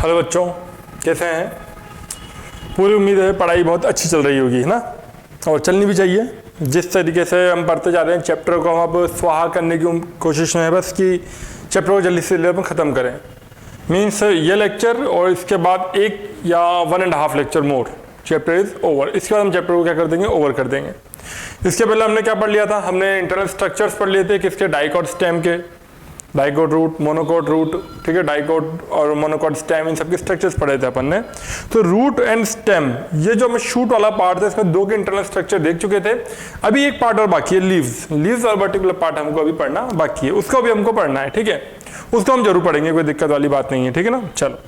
Hello बच्चों, कैसे हैं? पूरी उम्मीद है पढ़ाई बहुत अच्छी चल रही होगी, है ना? और चलनी भी चाहिए। जिस तरीके से हम पढ़ते जा रहे हैं चैप्टर को, हम अब स्वाहा करने की कोशिश में है बस कि चैप्टर को जल्दी से जल्दी ख़त्म करें। मीन्स ये लेक्चर और इसके बाद 1 या 1.5 lecture more, chapter is over. इसके बाद हम चैप्टर को क्या कर देंगे, ओवर कर देंगे। इसके पहले हमने क्या पढ़ लिया था? हमने इंटरनल स्ट्रक्चर्स पढ़ लिए थे किसके? डाइकॉट स्टेम के, डाइकोट रूट, मोनोकोट रूट, ठीक है, डाइकोट और मोनोकोट स्टेम, इन सबके स्ट्रक्चर्स पढ़े थे अपन ने। तो रूट एंड स्टेम, ये जो हमें शूट वाला पार्ट था, इसमें 2 के इंटरनल स्ट्रक्चर देख चुके थे। अभी एक पार्ट और बाकी है, लीव्स और पर्टिकुलर पार्ट हमको अभी पढ़ना बाकी है, उसको भी हमको पढ़ना है, ठीक है? उसको हम जरूर पढ़ेंगे, कोई दिक्कत वाली बात नहीं है, ठीक है ना? चलो,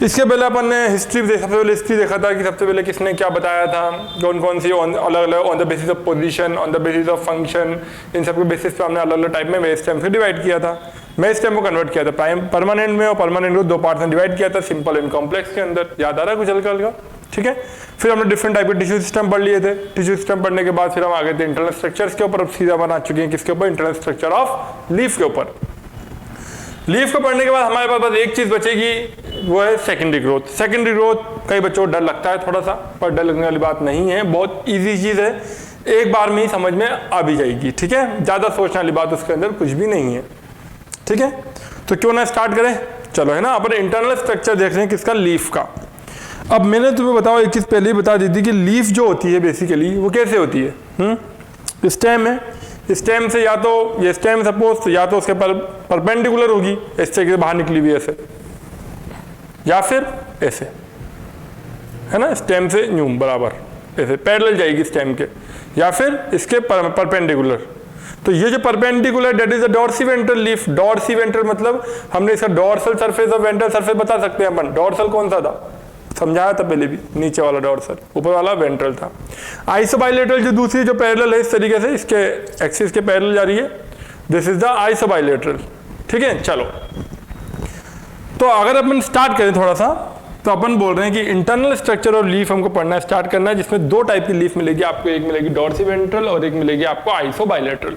इसके पहले अपन ने हिस्ट्री सबसे पहले हिस्ट्री देखा था कि सबसे पहले किसने क्या बताया था, कौन कौन सी अलग अलग on the basis of position, on the basis of function, इन सब के बेसिस पे हमने अलग अलग टाइप में मेस टाइम से डिवाइड किया था। मेस टाइम को कन्वर्ट किया था परमानेंट में, और परमानेंट को 2 पार्ट में डिवाइड किया था, सिंपल एंड कॉम्प्लेक्स के अंदर। याद आ रहा है कुछ हल्का हल्का? ठीक है। फिर हमने डिफरेंट टाइप के टिश्यू सिस्टम पढ़ लिए थे। टिश्यू सिस्टम पढ़ने के बाद फिर हम आगे थे इंटरनल स्ट्रक्चर्स के ऊपर। अब सीधा बना चुके हैं किसके ऊपर? इंटरनल स्ट्रक्चर ऑफ लीफ के ऊपर। लीफ को पढ़ने के बाद हमारे पास बस एक चीज बचेगी, वो है सेकेंडरी ग्रोथ। सेकेंडरी ग्रोथ कई बच्चों को डर लगता है थोड़ा सा, पर डर लगने वाली बात नहीं है, बहुत इजी चीज है, एक बार में ही समझ में आ भी जाएगी, ठीक है? ज्यादा सोचने वाली बात उसके अंदर कुछ भी नहीं है, ठीक है? तो क्यों ना स्टार्ट करें, चलो, है ना? अपन इंटरनल स्ट्रक्चर देख रहे हैं किसका? लीफ का। अब मैंने तुम्हें बताओ एक चीज पहले ही बता दी थी कि लीफ जो होती है बेसिकली वो कैसे होती है? स्टेम है, स्टेम से या तो ये स्टेम सपोज या तो उसके परपेंडिकुलर होगी, इससे के बाहर निकली हुई ऐसे, या फिर ऐसे, है ना? स्टेम से यूं बराबर ऐसे पैरेलल जाएगी स्टेम के, या फिर इसके परपेंडिकुलर। तो ये जो perpendicular, that is the dorsiventral leaf. Dorsiventral मतलब हमने इसका डॉर्सल सरफेस और वेंट्रल सरफेस बता सकते हैं अपन। डॉर्सल कौन सा था? समझाया था पहले भी, नीचे वाला डॉर्सल, ऊपर वाला वेंट्रल था। आइसोबाइलेटरल जो दूसरी जो पैरेलल है इस तरीके से इसके एक्सिस के पैरेलल जा रही है, दिस इज द आइसोबाइलेटरल, ठीक है? चलो, तो अगर अपन स्टार्ट करें थोड़ा सा, तो अपन बोल रहे हैं कि इंटरनल स्ट्रक्चर और लीफ हमको पढ़ना स्टार्ट करना है, जिसमें 2 टाइप की लीफ मिलेगी आपको। एक मिलेगी डॉर्सीवेंट्रल और एक मिलेगी आपको आइसोबाइलेटरल।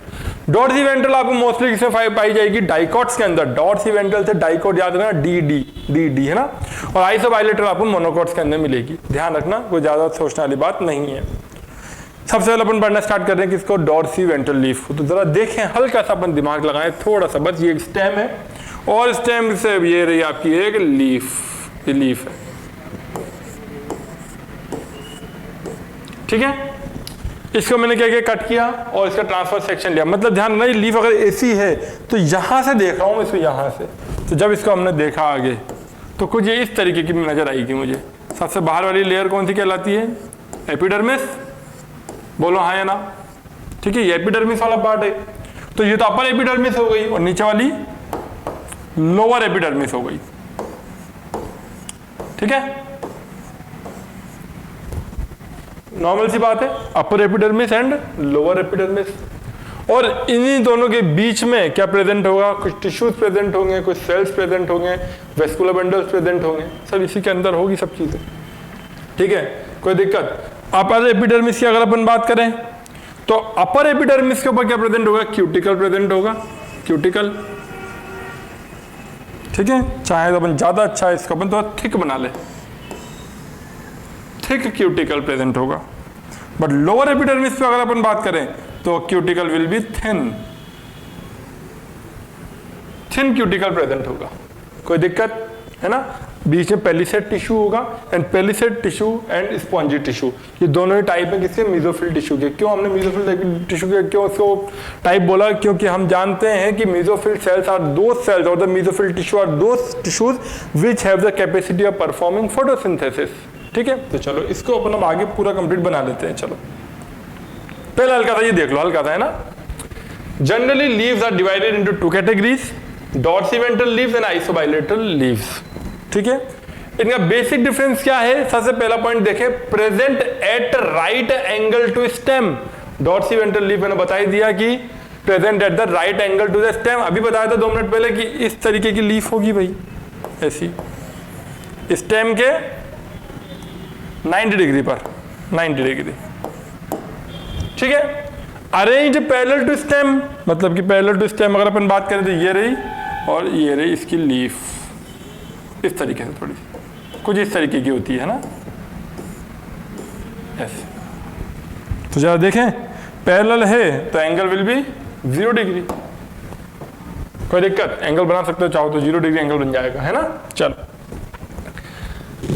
डॉर्सीवेंट्रल आपको मोस्टली किसमें पाई जाएगी? डाइकॉट्स के अंदर। डॉर्सीवेंट्रल से डाइकॉट याद रखना, डी, है ना? और आइसोबाइलेटरल आपको मोनोकॉट्स के अंदर मिलेगी। ध्यान रखना, कोई ज्यादा सोचने वाली बात नहीं है। सबसे पहले अपन पढ़ना स्टार्ट कर रहे हैं किसको? डॉर्सीवेंट्रल लीफ। तो जरा देखें, हल्का सा अपन दिमाग लगाएं थोड़ा सा, बस। ये एक स्टेम है और स्टेम से ये रही आपकी एक लीफ, ये लीफ है, ठीक है? इसको मैंने क्या किया? कट किया और इसका ट्रांसफर सेक्शन लिया। मतलब ध्यान रखना, लीफ अगर ऐसी है तो यहां से देख रहा हूं मैं इसको, यहां से। तो जब इसको हमने देखा आगे तो कुछ ये इस तरीके की नजर आएगी मुझे। सबसे बाहर वाली लेयर कौन सी कहलाती है? एपिडर्मिस। बोलो हाँ या ना? ठीक है, ये एपिडर्मिस वाला पार्ट है। तो ये तो अपर एपिडर्मिस हो गई और नीचे वाली लोअर एपिडर्मिस हो गई, ठीक है? नॉर्मल सी बात है, upper epidermis and lower epidermis. और इन्हीं दोनों के बीच में क्या प्रेजेंट होगा? कुछ टिश्यूज प्रेजेंट होंगे, कुछ सेल्स प्रेजेंट होंगे, वेस्कुलर बंडल्स प्रेजेंट होंगे, सब इसी के अंदर होगी सब चीजें, ठीक है? कोई दिक्कत? अपर एपिडर्मिस की अगर अपन बात करें तो अपर एपिडर्मिस के ऊपर क्या प्रेजेंट होगा? क्यूटिकल प्रेजेंट होगा, क्यूटिकल, ठीक है? चाहे तो अपन ज्यादा अच्छा है इसको अपन तो थिक बना ले, थिक क्यूटिकल प्रेजेंट होगा। बट लोअर एपिडर्मिस पे अगर अपन बात करें तो cuticle will be thin, thin cuticle present होगा। कोई दिक्कत है ना? बीच में पेलिसेड टिश्यू होगा, and palisade tissue and spongy tissue, ये दोनों ही टाइप है किसके? मेसोफिल टिश्यू के। क्यों हमने मेसोफिल टिश्यू के क्यों उसको टाइप बोला? क्योंकि हम जानते हैं कि mesophyll cells are those cells, और the mesophyll tissue are those tissues which have the capacity of performing photosynthesis, ठीक है? तो चलो, इसको अपन हम आगे पूरा कंप्लीट बना लेते हैं। चलो, पहले हल्का सा ये देख लो, हल्का सा, है ना? Generally leaves are divided into 2 categories, dorsiventral leaves and isobilateral leaves, ठीक है? इनका बेसिक डिफरेंस क्या है? सबसे पहला पॉइंट देखें, present at right angle to stem. Dorsiventral leaf मैंने बता ही दिया कि present at the right angle to the stem. अभी बताया था 2 मिनट पहले कि इस तरीके की लीफ होगी भाई, ऐसी, स्टेम के 90 डिग्री पर, 90 डिग्री, ठीक है? अरेंज पैरेलल टू स्टेम, मतलब कि पैरेलल टू स्टेम अगर अपन बात करें तो ये रही और ये रही इसकी लीफ, इस तरीके से, थोड़ी कुछ इस तरीके की होती है ना, ऐसे। तो जरा देखें, पैरेलल है तो एंगल विल बी 0 डिग्री। कोई दिक्कत, एंगल बना सकते हो चाहो तो 0 डिग्री एंगल बन जाएगा, है ना। चलो,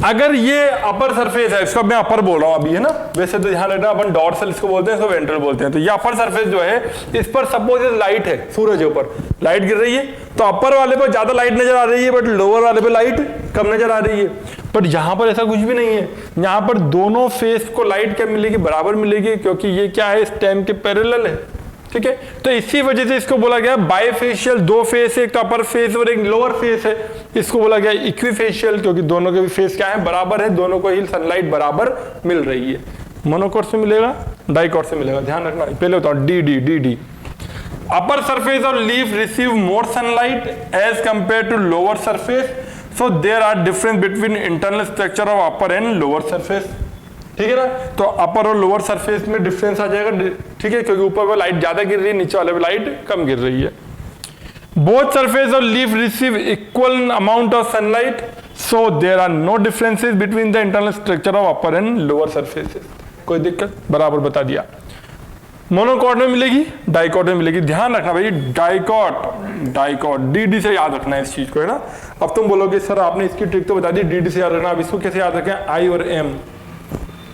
अगर ये अपर सरफेस है, इसको मैं अपर बोल रहा हूं अभी, है ना। वैसे तो ध्यान रखना, अपन डॉर्सल इसको बोलते हैं, इसको वेंट्रल बोलते हैं। तो ये अपर सरफेस जो है, इस पर सपोज लाइट है, सूरज के ऊपर लाइट गिर रही है, तो अपर वाले पर ज्यादा लाइट नजर आ रही है, बट लोअर वाले पे लाइट कम नजर आ रही है। बट यहाँ पर ऐसा कुछ भी नहीं है, यहाँ पर दोनों फेस को लाइट क्या मिलेगी, बराबर मिलेगी, क्योंकि ये क्या है, स्टेम के पैरेलल है, ठीक है। तो इसी वजह से इसको बोला गया बाइफेशियल, दो फेस है, एक अपर फेस और एक लोअर फेस है। इसको बोला गया इक्विफेशियल, क्योंकि दोनों के फेस क्या है, बराबर है, दोनों को ही सनलाइट बराबर मिल रही है। मोनोकोट से मिलेगा, डाइकोट से मिलेगा, ध्यान रखना। पहले बताओ D D D D. Upper surface of leaf receive more sunlight as compare to lower surface, so there are difference between internal structure of upper and lower surface, ठीक है ना। तो अपर और लोअर सरफेस में difference आ जाएगा, ठीक है, क्योंकि ऊपर पे लाइट ज्यादा गिर रही है, नीचे वाले पे लाइट कम गिर रही है। Both surface of leaf receive equal amount of sunlight, so there are no differences between the internal structure of upper and lower surfaces. कोई दिक्कत, बराबर बता दिया। मोनोकॉट में मिलेगी, डाइकॉट में मिलेगी। ध्यान रखना भाई, डाइकॉट डाइकॉट डी से याद रखना है इस चीज को, है ना। अब तुम बोलोगे सर आपने इसकी ट्रिक तो बता दी, डी से याद रखना, अब इसको कैसे याद रखें, आई और एम।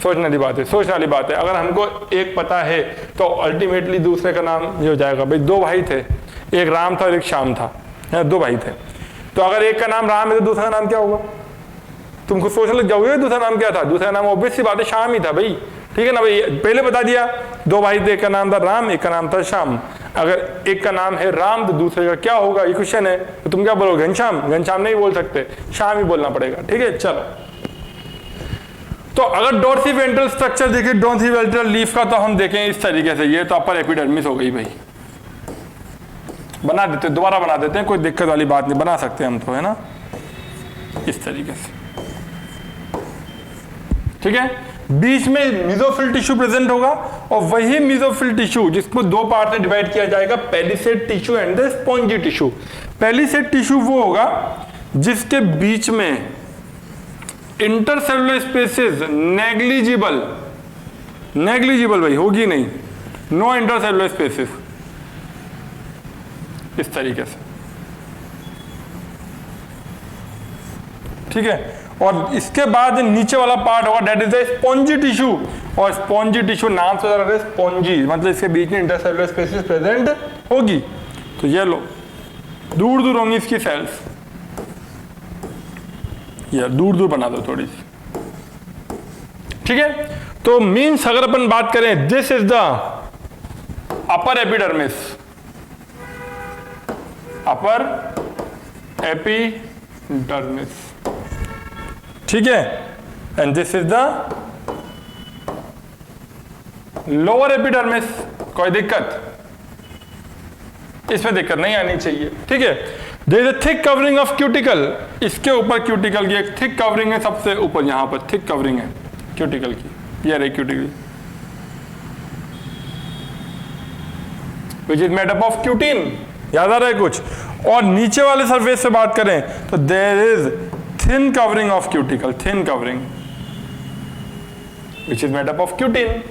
सोचने वाली बात है, सोचने वाली बात है। अगर हमको एक पता है तो अल्टीमेटली दूसरे का नाम ये हो जाएगा। भाई दो भाई थे, एक राम था और एक श्याम था, दो भाई थे। तो अगर एक का नाम राम है तो दूसरा का नाम क्या होगा, तुम खुद सोचने लग जाओगे दूसरा नाम क्या था। दूसरा नाम ऑब्वियस सी बात है श्याम ही था भाई, ठीक है ना भाई। पहले बता दिया, दो भाई थे, एक का नाम था राम, एक का नाम था श्याम। अगर एक का नाम है राम तो दूसरे का क्या होगा, ये क्वेश्चन है। तो तुम क्या बोलोगे, घनश्याम। घनश्याम नहीं बोल सकते, श्याम ही बोलना पड़ेगा, ठीक है। चलो, तो अगर डोर्सिवेंट्रल स्ट्रक्चर देखें, डोर्सिवेंट्रल लीफ का, तो हम देखें इस तरीके से। ये तो अपर एपिडर्मिस हो गई भाई, बना देते, दोबारा बना देते हैं, कोई दिक्कत वाली बात नहीं, बना सकते हम तो, है ना, इस तरीके से, ठीक है। बीच में मिजोफिल टिश्यू प्रेजेंट होगा, और वही मिजोफिल टिश्यू जिसको दो पार्ट में डिवाइड किया जाएगा, palisade tissue and the spongy tissue. Palisade tissue वो होगा जिसके बीच में इंटरसेलुलर स्पेसेस नेग्लिजिबल, नेग्लिजिबल भाई होगी नहीं, नो इंटरसेलुलर स्पेसेस, इस तरीके से, ठीक है। और इसके बाद नीचे वाला पार्ट होगा, that is the spongy tissue. और स्पॉन्जी टिश्यू नाम से लग रहा है स्पॉन्जी, मतलब इसके बीच में इंटरसेलुलर स्पेसेस प्रेजेंट होगी। तो ये लो, दूर दूर होंगी इसकी सेल्स, या दूर दूर बना दो थोड़ी सी, ठीक है। तो मीन्स अगर अपन बात करें, this is the upper epidermis, upper epidermis, ठीक है। And this is the lower epidermis. कोई दिक्कत, इसमें दिक्कत नहीं आनी चाहिए, ठीक है। There is a thick covering of cuticle, इसके ऊपर क्यूटिकल की एक थिक कवरिंग है, सबसे ऊपर यहां पर थिक कवरिंग है क्यूटिकल की, ये रही cuticle, which is made up of cutin, याद आ रहा है कुछ। और नीचे वाले सरफेस से बात करें तो there is thin covering of cuticle, thin covering which is made up of cutin,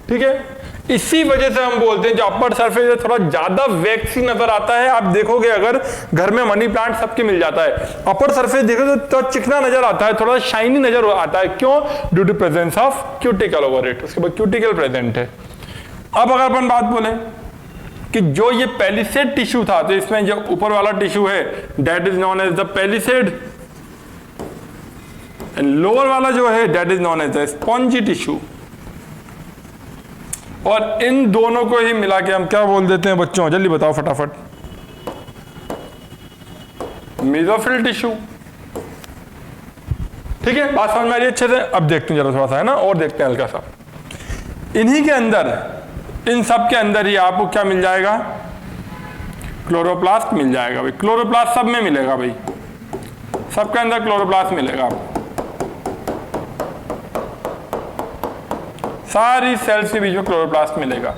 ठीक है। इसी वजह से हम बोलते हैं जो अपर सरफेस है थोड़ा ज्यादा वैक्सी नजर आता है। आप देखोगे अगर घर में मनी प्लांट सबके मिल जाता है, अपर सरफेस देखो तो चिकना नजर आता है, थोड़ा शाइनी नजर आता है, क्यों, due to presence of cuticle over it, उसके बाद क्यूटिकल प्रेजेंट है। अब अगर अपन बात बोले कि जो ये पेलिसेड टिश्यू था, तो इसमें जो ऊपर वाला टिश्यू है that is known as the palisade, and lower वाला जो है that is known as the spongy tissue. और इन दोनों को ही मिला के हम क्या बोल देते हैं बच्चों, जल्दी बताओ फटाफट, मेसोफिल टिश्यू, ठीक है। बात समझ में आ रही है अच्छे से। अब देखते हैं जरा थोड़ा सा, है ना, और देखते हैं हल्का सा। इन्हीं के अंदर, इन सब के अंदर ही आपको क्या मिल जाएगा, क्लोरोप्लास्ट मिल जाएगा भाई। क्लोरोप्लास्ट सब में मिलेगा भाई, सबके अंदर क्लोरोप्लास्ट मिलेगा आपको, सारी सेल्स के बीच में क्लोरोप्लास्ट मिलेगा।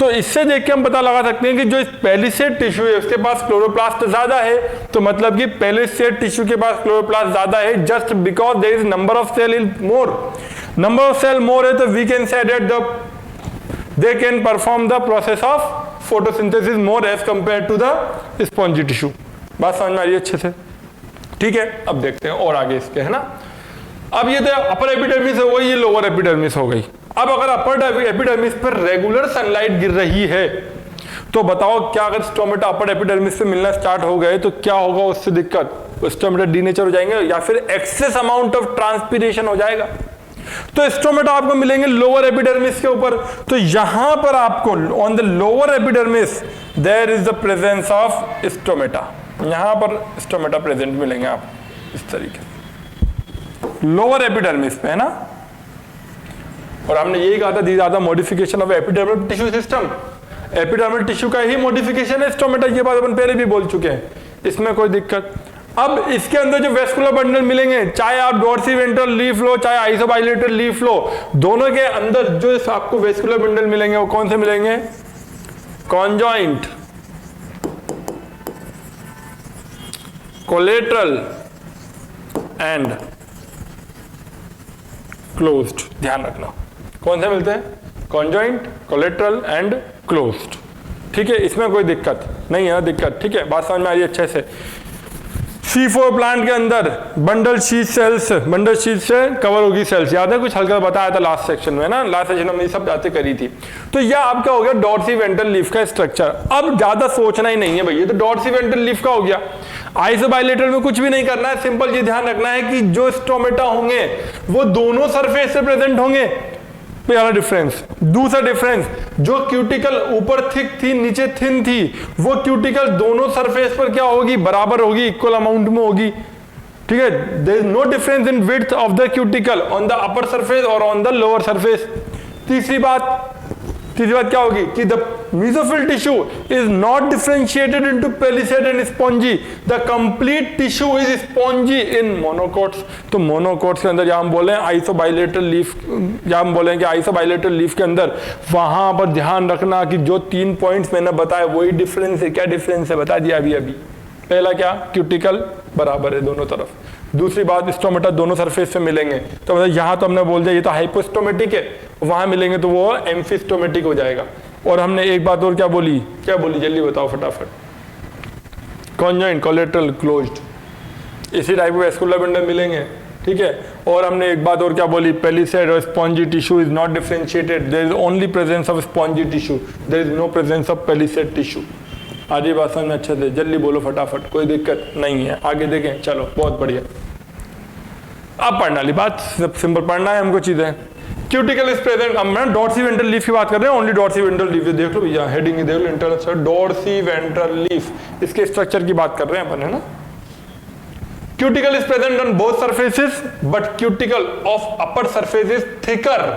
तो इससे देख के हम पता लगा सकते हैं कि जो पेलिसेड टिश्यू है उसके पास क्लोरोप्लास्ट ज्यादा है, तो मतलब कि पेलिसेड टिश्यू के पास क्लोरोप्लास्ट ज्यादा है, just because there is number of cell is more. Number of cell more है तो we can say that they can perform the process of photosynthesis more as compare to the spongy tissue. बात समझ में आ रही है अच्छे से? ठीक है, अब देखते हैं और आगे इसके, है ना। अब ये तो अपर एपिडर्मिस हो गई, ये लोअर एपिडर्मिस हो गई। अब अगर अपर एपिडर्मिस पर रेगुलर सनलाइट गिर रही है तो बताओ क्या अगर स्टोमेटा अपर एपिडर्मिस से मिलना स्टार्ट हो गए तो क्या होगा उससे दिक्कत? स्टोमेटा डीनेचर हो जाएंगे या फिर एक्सेस अमाउंट ऑफ ट्रांसपीरेशन हो जाएगा। तो स्टोमेटा आपको मिलेंगे लोअर एपिडर्मिस के ऊपर, तो यहां पर आपको on the lower epidermis there is the presence of stomata, यहां पर स्टोमेटा प्रेजेंट मिलेंगे आप इस तरीके से लोअर एपिडर्मिस पे, है ना। और हमने यही कहा था these are the modification of epidermal tissue system, epidermal tissue का ही मॉडिफिकेशन है स्टोमेटा, ये बात अपन पहले भी बोल चुके हैं, इसमें कोई दिक्कत। अब इसके अंदर जो वेस्कुलर बंडल मिलेंगे, चाहे आप डॉर्सी वेंट्रल लीफ लो चाहे आइसोबाइलेटरल लीफ लो, दोनों के अंदर जो आपको वेस्कुलर बंडल मिलेंगे वो कौन से मिलेंगे? Conjoint, collateral and closed. ध्यान रखना कौन से मिलते हैं? Conjoint, collateral and closed. ठीक है, इसमें कोई दिक्कत नहीं है ना, दिक्कत। ठीक है, बात समझ में आ रही है अच्छे से। C4 प्लांट के अंदर bundle sheath cells, bundle sheath से कवर होगी सेल्स, याद है कुछ हल्का बताया था लास्ट सेक्शन में ना, लास्ट सेक्शन में ये सब बातें करी थी। तो यह आपका हो गया डॉर्सी वेंट्रल लीफ का स्ट्रक्चर। अब ज्यादा सोचना ही नहीं है भैया, तो डॉर्सी वेंट्रल लीफ का हो गया। आइसोबाइलेटरल में कुछ भी नहीं करना है, सिंपल ये ध्यान रखना है कि जो स्टोमेटा होंगे वो दोनों सरफेस से प्रेजेंट होंगे। पहला डिफरेंस। दूसरा डिफरेंस, जो क्यूटिकल ऊपर थिक थी नीचे थिन थी, वो क्यूटिकल दोनों सरफेस पर क्या होगी? बराबर होगी, इक्वल अमाउंट में होगी। ठीक है, there is no difference in width of the cuticle on the upper surface और ऑन द लोअर सरफेस। तीसरी बात क्या होगी कि the mesophyll tissue is not differentiated into palisade and spongy, the complete tissue is spongy in monocots. तो monocots के अंदर या हम बोले आइसोबाइलेटरल लीफ, या हम बोलेंगे आइसोबाइलेटरल लीफ के अंदर, वहां पर ध्यान रखना कि जो 3 पॉइंट्स मैंने बताया वही डिफरेंस है। क्या डिफरेंस है बता दिया अभी अभी। पहला क्या? क्यूटिकल बराबर है दोनों तरफ। दूसरी बात, स्टोमेटा दोनों सरफेस पे मिलेंगे, तो मतलब यहाँ तो हमने बोल दिया ये तो हाइपोस्टोमेटिक है, वहां मिलेंगे तो वो एम्फिस्टोमेटिक हो जाएगा। और हमने एक बात और क्या बोली जल्दी बताओ फटाफट। कॉन्जॉइंट, कोलेटरल, क्लोज्ड, इसी टाइप के वेस्कुलर बंडल मिलेंगे। ठीक है, और हमने एक बात और क्या बोली? पेलिसेड और spongy tissue is not differentiated, there is only presence of spongy tissue, there is no presence of palisade tissue. आधी बात समझ में अच्छे से, जल्दी बोलो फटाफट, कोई दिक्कत नहीं है। आगे देखें, चलो बहुत बढ़िया। अब पढ़ना वाली बात, सिंपल पढ़ना है हमको चीजें। क्यूटिकल इज प्रेजेंट, हम ना डॉर्सी वेंट्रल लीफ की बात कर रहे हैं, ओनली डॉर्सी वेंट्रल लीफ। देख लो भैया, हेडिंग देख लो, इंटरनल डॉर्सी वेंट्रल लीफ, इसके स्ट्रक्चर की बात कर रहे हैं अपन, है ना। Cuticle is present on both surfaces but cuticle of upper surface is thicker.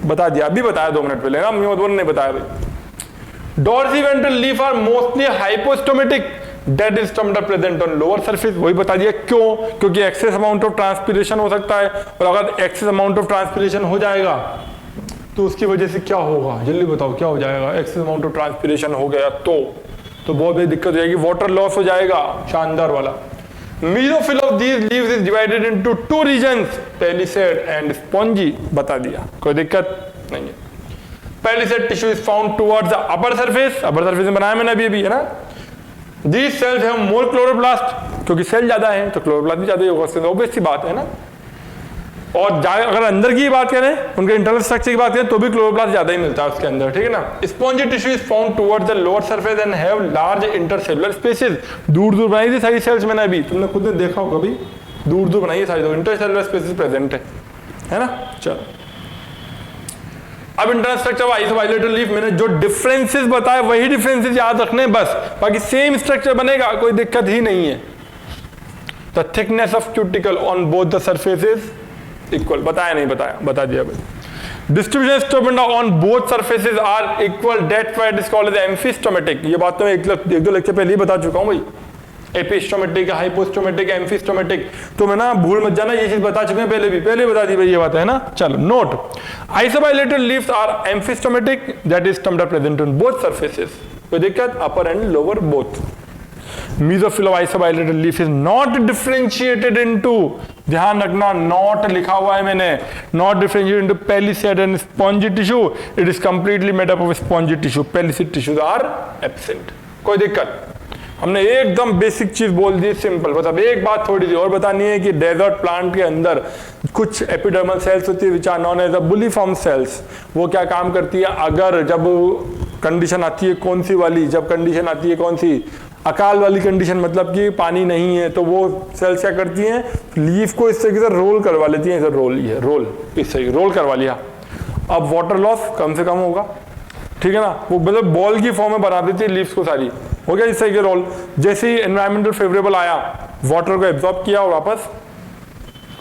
बता दिया, अभी बताया 2 मिनट पहले ना, नहीं बताया भाई। Dorsiventral leaf are mostly hypostomatic, dead stomata present on lower surface. वही बता दिया क्यों, क्योंकि एक्सेस अमाउंट ऑफ ट्रांसपीरेशन हो सकता है, और अगर एक्सेस अमाउंट ऑफ ट्रांसपीरेशन हो जाएगा तो उसकी वजह से क्या होगा? जल्दी बताओ क्या हो जाएगा? एक्सेस अमाउंट ऑफ ट्रांसपीरेशन हो गया तो बहुत बड़ी दिक्कत हो जाएगी, वाटर लॉस हो जाएगा, शानदार वाला। Mesophyll of these leaves is divided into 2 regions, palisade and spongy. बता दिया, कोई दिक्कत नहीं है। Palisade tissue is found towards the upper surface में बनाया मैंने अभी, है ना। These cells have more chloroplast, क्योंकि सेल ज्यादा है तो क्लोरोप्लास्ट भी ज्यादा होगा, ऑब्वियस सी बात है ना। और अगर अंदर की बात करें, उनके इंटरनल स्ट्रक्चर की बात करें, तो भी क्लोरोप्लास्ट ज्यादा ही मिलता है उसके अंदर, ठीक है ना। Spongy tissue is found towards the lower surface and have large intercellular spaces. दूर बनाई थी सारी सेल्स मैंने अभी, तुमने खुद ने देखा होगा अभी, दूर बनाई है सारी, तो इंटरसेलुलर स्पेसेस प्रेजेंट है ना। चलो, अब इंटरनल स्ट्रक्चर ऑफ आइसोबाइलेटरल लीफ मैंने जो डिफरेंसेस बताए वही डिफरेंसेस याद रखने बस, बाकी सेम स्ट्रक्चर बनेगा, कोई दिक्कत ही नहीं है। The thickness of cuticle on both the surfaces equal, बताया नहीं बताया, बता दिया भाई। Distribution stomata on both surfaces are equal, that's why it is called as amphistomatic. ये बात तो मैं एक 2 लेक्चर पहले ही बता चुका हूं भाई। एपिस्टोमेटिक, हाइपोस्टोमेटिक, एम्फिस्टोमेटिक। तो मैं ना भूल मत जाना, ये चीज बता चुके हैं पहले बता दी भाई ये बात है ना। चलो note, isobilateral leaves are amphistomatic, that is stomata are present on both surfaces. कोई दिक्कत? Upper and lower both. Mesophyll of isobilated leaf is not differentiated into, ध्यान रखना not लिखा हुआ है मैंने, not differentiated into pellicid and spongy tissue, it is completely made up of spongy tissue, pellicid tissues are absent। कोई दिक्कत? हमने एकदम बेसिक चीज बोल दी, सिंपल। बस अब एक बात थोड़ी सी और बतानी है कि डेजर्ट प्लांट के अंदर कुछ एपिडर्मल सेल्स होती है which are known as a bulliform cells. वो क्या काम करती है, अगर जब कंडीशन आती है कौन सी वाली, जब कंडीशन आती है कौन सी, अकाल वाली कंडीशन, मतलब कि पानी नहीं है, तो वो सेल्स क्या करती हैं, लीफ को इस तरीके से रोल करवा लेती हैं। इधर रोल, ये रोल इस तरीके रोल करवा लिया। अब वाटर लॉस कम से कम होगा, ठीक है ना। वो मतलब बॉल की फॉर्म में बना देती है लीव्स को सारी, हो गया इस तरीके रोल। जैसे ही एनवायरमेंटल फेवरेबल आया, वाटर को एब्जॉर्ब किया और वापस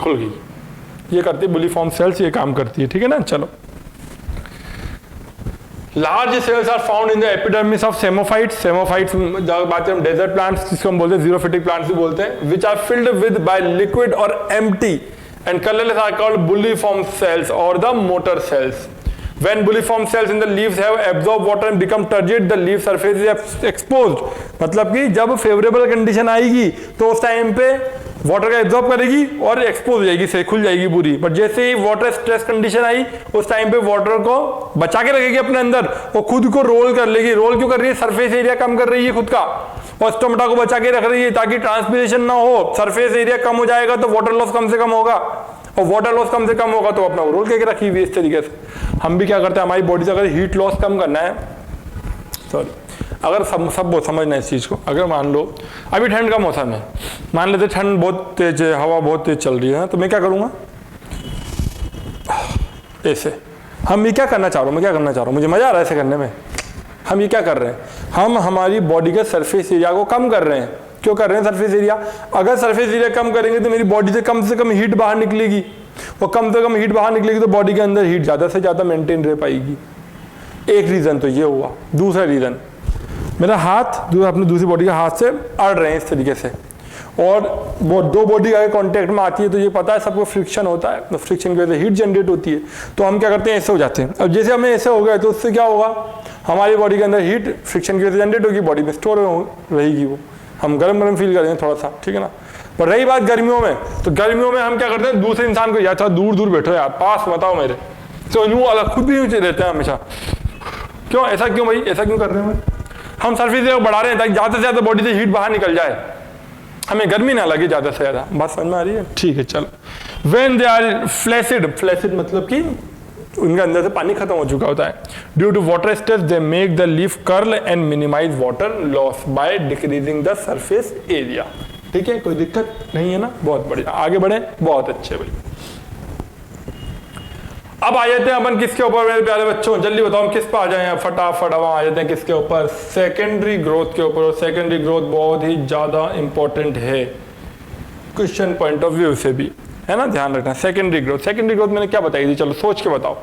खुल गई। ये करती है बुलिफॉर्म सेल्स, ये काम करती है, ठीक है ना। चलो, large cells are found in the epidermis of xerophytes. Xerophytes बात हम डेजर्ट प्लांट्स, जिसको हम बोलते हैं जीरोफिटिक प्लांट्स भी बोलते हैं, which are filled with by liquid और empty and colourless are called bulliform cells और the motor cells. When bulliform cells in the leaves have absorbed water and become turgid, the leaf surface is exposed। मतलब कि जब favourable condition आएगी तो उस time पे water का absorb करेगी और एक्सपोज हो जाएगी, से खुल जाएगी पूरी। बट जैसे ही वाटर स्ट्रेस कंडीशन आई, उस टाइम पे वाटर को बचा के रखेगी अपने अंदर और खुद को रोल कर लेगी। रोल क्यों कर रही है? सरफेस एरिया कम कर रही है खुद का, और स्टोमेटा को बचा के रख रही है ताकि ट्रांसपिरेशन ना हो। सरफेस एरिया कम हो जाएगा तो वाटर लॉस कम से कम होगा, और वाटर लॉस कम से कम होगा तो अपना रोल करके रखी हुई इस तरीके से। हम भी क्या करते हैं, हमारी बॉडी से अगर हीट लॉस कम करना है, सॉरी, अगर सब समझना है इस चीज को। अगर मान लो अभी ठंड का मौसम है, मान लेते ठंड बहुत तेज है, हवा बहुत तेज चल रही है, तो मैं क्या करूंगा, ऐसे। हम ये क्या करना चाह रहा हूँ, मैं क्या करना चाह रहा हूँ, मुझे मजा आ रहा है ऐसे करने में। हम ये क्या कर रहे हैं, हम हमारी बॉडी के सरफेस एरिया को कम कर रहे हैं। क्यों कर रहे हैं सरफेस एरिया? अगर सरफेस एरिया कम करेंगे तो मेरी बॉडी से कम हीट बाहर निकलेगी, और कम से कम हीट बाहर निकलेगी तो बॉडी के अंदर हीट ज्यादा से ज्यादा मेंटेन रह पाएगी। एक रीजन तो ये हुआ। दूसरा रीजन, मेरा हाथ अपने दूसरी बॉडी के हाथ से अड़ रहे हैं इस तरीके से, और वो दो बॉडी अगर कांटेक्ट में आती है तो ये पता है सबको फ्रिक्शन होता है, तो फ्रिक्शन की वजह से हीट जनरेट होती है। तो हम क्या करते हैं, ऐसे हो जाते हैं। अब जैसे हमें ऐसे हो गए तो उससे क्या होगा, हमारी बॉडी के अंदर हीट फ्रिक्शन की वजह से जनरेट होगी, बॉडी में स्टोर रहेगी, वो हम गर्म फील करेंगे थोड़ा सा, ठीक है ना। पर रही बात गर्मियों में, तो गर्मियों में हम क्या करते हैं, दूसरे इंसान को, यार थोड़ा दूर बैठो यार, पास बताओ मेरे, तो यूं अलग खुद भी ऊंचे रहते हैं हमेशा। क्यों ऐसा, क्यों भाई ऐसा क्यों कर रहे हैं? हम सरफेस एरिया बढ़ा रहे हैं ताकि ज्यादा से ज्यादा बॉडी से हीट बाहर निकल जाए, हमें गर्मी ना लगे ज्यादा से ज्यादा। बात समझ में आ रही है? ठीक है, चलो। व्हेन दे आर फ्लैसिड मतलब कि उनके अंदर से पानी खत्म हो चुका होता है, due to water stress they make the leaf curl and minimize water loss by decreasing the surface area. ठीक है, कोई दिक्कत नहीं है ना, बहुत बढ़िया, आगे बढ़े, बहुत अच्छे भाई। अब आ जाते हैं अपन किसके ऊपर मेरे प्यारे बच्चों, जल्दी बताओ हम किस पर आ जाए, फटाफट अब आ जाते हैं किसके ऊपर, सेकेंडरी ग्रोथ के ऊपर। और सेकेंडरी ग्रोथ बहुत ही ज्यादा इंपॉर्टेंट है क्वेश्चन पॉइंट ऑफ व्यू से भी, है ना, ध्यान रखना। सेकेंडरी ग्रोथ मैंने क्या बताई थी, चलो सोच के बताओ।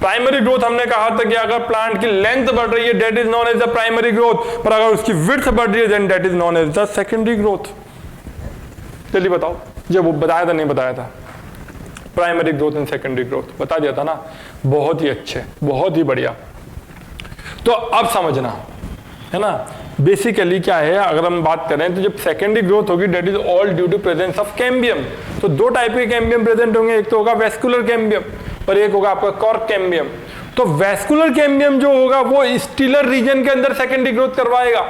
प्राइमरी ग्रोथ हमने कहा था कि अगर प्लांट की लेंथ बढ़ रही है that is known as the primary growth, पर अगर उसकी विड्थ बढ़ रही है then that is known as the secondary growth. जल्दी बताओ, जब वो बताया था नहीं बताया था, primary growth and secondary growth बता दिया था ना, बहुत ही अच्छे, बहुत ही बढ़िया। तो अब समझना है ना, बेसिकली क्या है, अगर हम बात करें तो जब सेकेंडरी ग्रोथ होगी that is all due to presence of cambium. तो दो टाइप के कैम्बियम प्रेजेंट होंगे, एक तो होगा वेस्कुलर कैम्बियम और एक होगा आपका कॉर्क कैम्बियम। तो वेस्कुलर कैम्बियम जो होगा वो स्टीलर रीजन के अंदर सेकेंडरी ग्रोथ करवाएगा,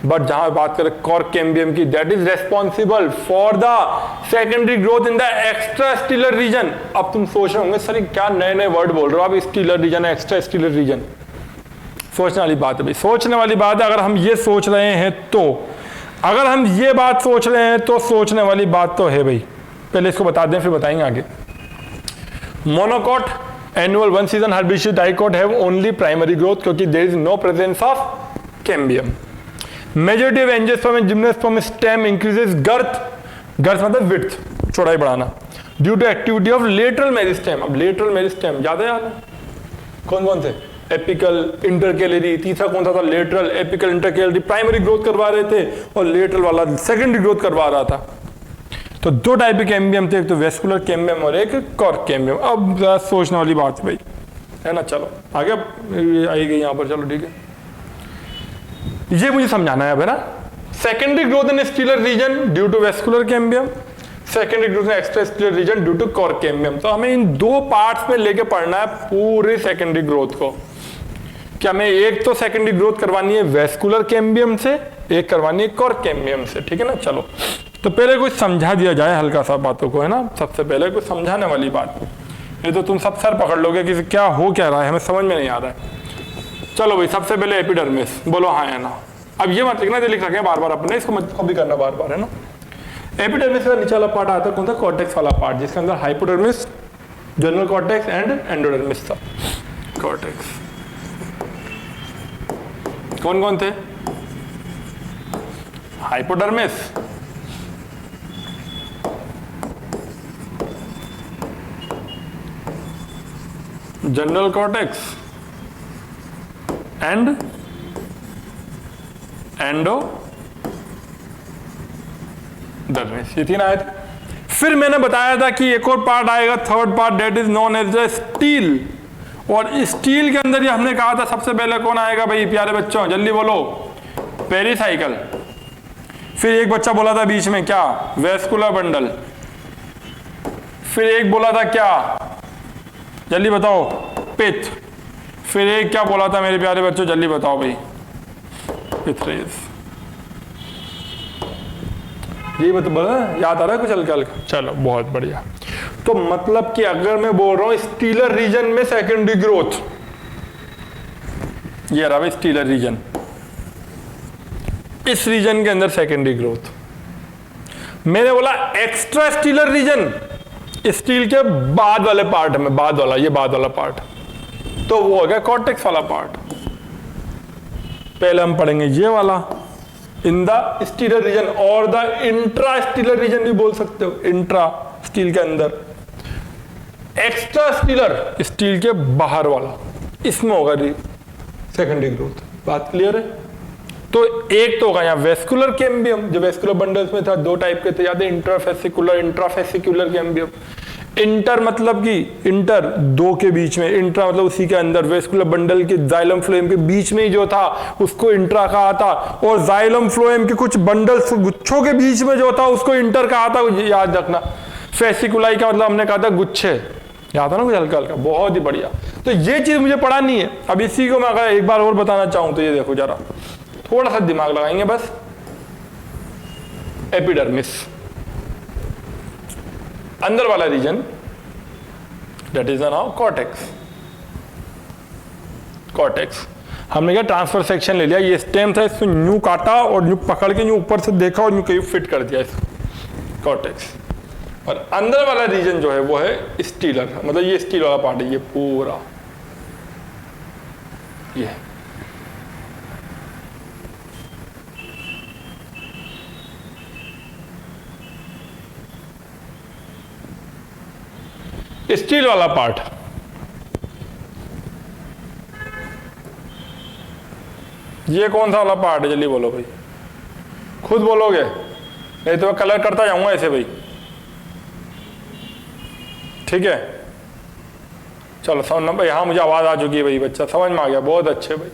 बट जहां बात करें कॉर्क कैम्बियम की, that is responsible for the secondary growth in the extra stealer region. अब तुम सोच रहे होंगे सर क्या नए नए वर्ड बोल रहे हो आप, stelar region, extra stealer region. सोचने वाली बात है भाई, सोचने वाली बात है। अगर हम ये सोच रहे हैं तो, अगर हम ये बात सोच रहे हैं तो सोचने वाली बात तो है भाई। पहले इसको बता दें फिर बताएंगे आगे। Monocot, annual one season herbaceous dicot have only primary growth क्योंकि there is no presence of cambium. Majority of angiosperm and gymnosperm stem increases girth मतलब विड्थ, चौड़ाई बढ़ाना, due to activity of lateral meristem. अब lateral meristem ज्यादा याद है, कौन कौन से, एपिकल, इंटरकेलरी, तीसरा कौन सा था लेटरल, एपिकल, इंटरकेलरी, प्राइमरी ग्रोथ करवा रहे थे और लेटरल वाला सेकेंडरी ग्रोथ करवा रहा था। तो दो टाइप के कैम्बियम थे, एक तो वेस्कुलर कैम्बियम और एक कॉर्क कैम्बियम। अब सोचने वाली बात है भाई, है ना। चलो आगे आई गई यहाँ पर, चलो ठीक है, ये मुझे समझाना है अब, है ना। Secondary growth in stelar region due to vascular cambium, secondary growth in extra stealer region due to cork cambium. तो हमें इन दो पार्ट्स में लेके पढ़ना है पूरी सेकेंडरी ग्रोथ को। क्या हमें एक तो सेकेंडरी ग्रोथ करवानी है वेस्कुलर कैम्बियम से, एक करवानी है कॉर्क कैम्बियम से, ठीक है ना। चलो तो पहले कुछ समझा दिया जाए हल्का सा बातों को, है ना। सबसे पहले कुछ समझाने वाली बात, ये तो तुम सब सर पकड़ लोगे कि क्या हो क्या रहा है, हमें समझ में नहीं आ रहा है। चलो भाई, सबसे पहले एपिडर्मिस, बोलो हाँ या ना। अब ये मत लिखना जो लिख रखे हैं बार बार अपने, इसको मत कॉपी करना बार बार, है ना। एपिडर्मिस का नीचे वाला पार्ट आता है कौन सा, कॉर्टेक्स वाला पार्ट, जिसके अंदर hypodermis, general cortex and endodermis था। कॉर्टेक्स कौन कौन थे, hypodermis, general cortex and endodermis, ये तीन आए थे। फिर मैंने बताया था कि एक और पार्ट आएगा, third part, that is known as the stele. और स्टील के अंदर ये हमने कहा था सबसे पहले कौन आएगा भाई प्यारे बच्चों, जल्दी बोलो, पेरिसाइकल। फिर एक बच्चा बोला था बीच में क्या, वेस्कुलर बंडल। फिर एक बोला था क्या, जल्दी बताओ, पिथ। फिर एक क्या बोला था मेरे प्यारे बच्चों, जल्दी बताओ भाई, पिथरेज। ये बोला, याद आ रहा है कुछ हल्का हल्का, चलो बहुत बढ़िया। तो मतलब कि अगर मैं बोल रहा हूं स्टीलर रीजन में सेकेंडरी ग्रोथ, ये रहा भाई स्टीलर रीजन, इस रीजन के अंदर सेकेंडरी ग्रोथ। मैंने बोला एक्स्ट्रा स्टीलर रीजन, स्टील के बाद वाले पार्ट में, बाद वाला, ये बाद वाला पार्ट, तो वो हो गया कॉर्टेक्स वाला पार्ट। पहले हम पढ़ेंगे ये वाला, इन द स्टीलर रीजन और द इंट्रा स्टीलर रीजन भी बोल सकते हो, इंट्रा स्टील के अंदर, एक्स्ट्रा स्टीलर स्टील के बाहर वाला, इसमें होगा सेकेंडरी ग्रोथ। बात क्लियर है। तो एक तो होगा यहाँ वेस्कुलर कैम्बियम, जो वेस्कुलर बंडल्स में था, दो टाइप के थे, याद है, इंटरफेसिकुलर, इंट्राफेसिकुलर कैम्बियम। इंटर मतलब कि इंटर दो के बीच में, इंट्रा मतलब उसी के अंदर, वेस्कुलर बंडल के जाइलम फ्लोएम के बीच में ही जो था उसको इंट्रा कहा था, और जाइलम फ्लोएम के कुछ बंडल्स गुच्छों के बीच में जो था उसको इंटर कहा था, याद रखना। फेसिकुलाई का मतलब हमने कहा था गुच्छे, याद है ना कुछ हल्का हल्का, बहुत ही बढ़िया। तो ये चीज मुझे पढ़ानी है। अब इसी को मैं अगर एक बार और बताना चाहूं तो ये देखो जरा, थोड़ा सा दिमाग लगाएंगे बस। एपिडर्मिस अंदर वाला region, that is now cortex. Cortex हमने क्या ट्रांसफर सेक्शन ले लिया, ये स्टेम था, इसको न्यू काटा और न्यू पकड़ के न्यू ऊपर से देखा और न्यू कहीं फिट कर दिया इसको, कॉर्टेक्स। और अंदर वाला रीजन जो है वो है स्टीलर, मतलब ये स्टील वाला पार्ट है, ये पूरा ये स्टील वाला पार्ट। ये कौन सा वाला पार्ट है, जल्दी बोलो भाई, खुद बोलोगे, नहीं तो मैं कलर करता जाऊंगा ऐसे भाई, ठीक है। चलो समझना भाई, हाँ मुझे आवाज आ चुकी है भाई, बच्चा समझ में आ गया, बहुत अच्छे भाई,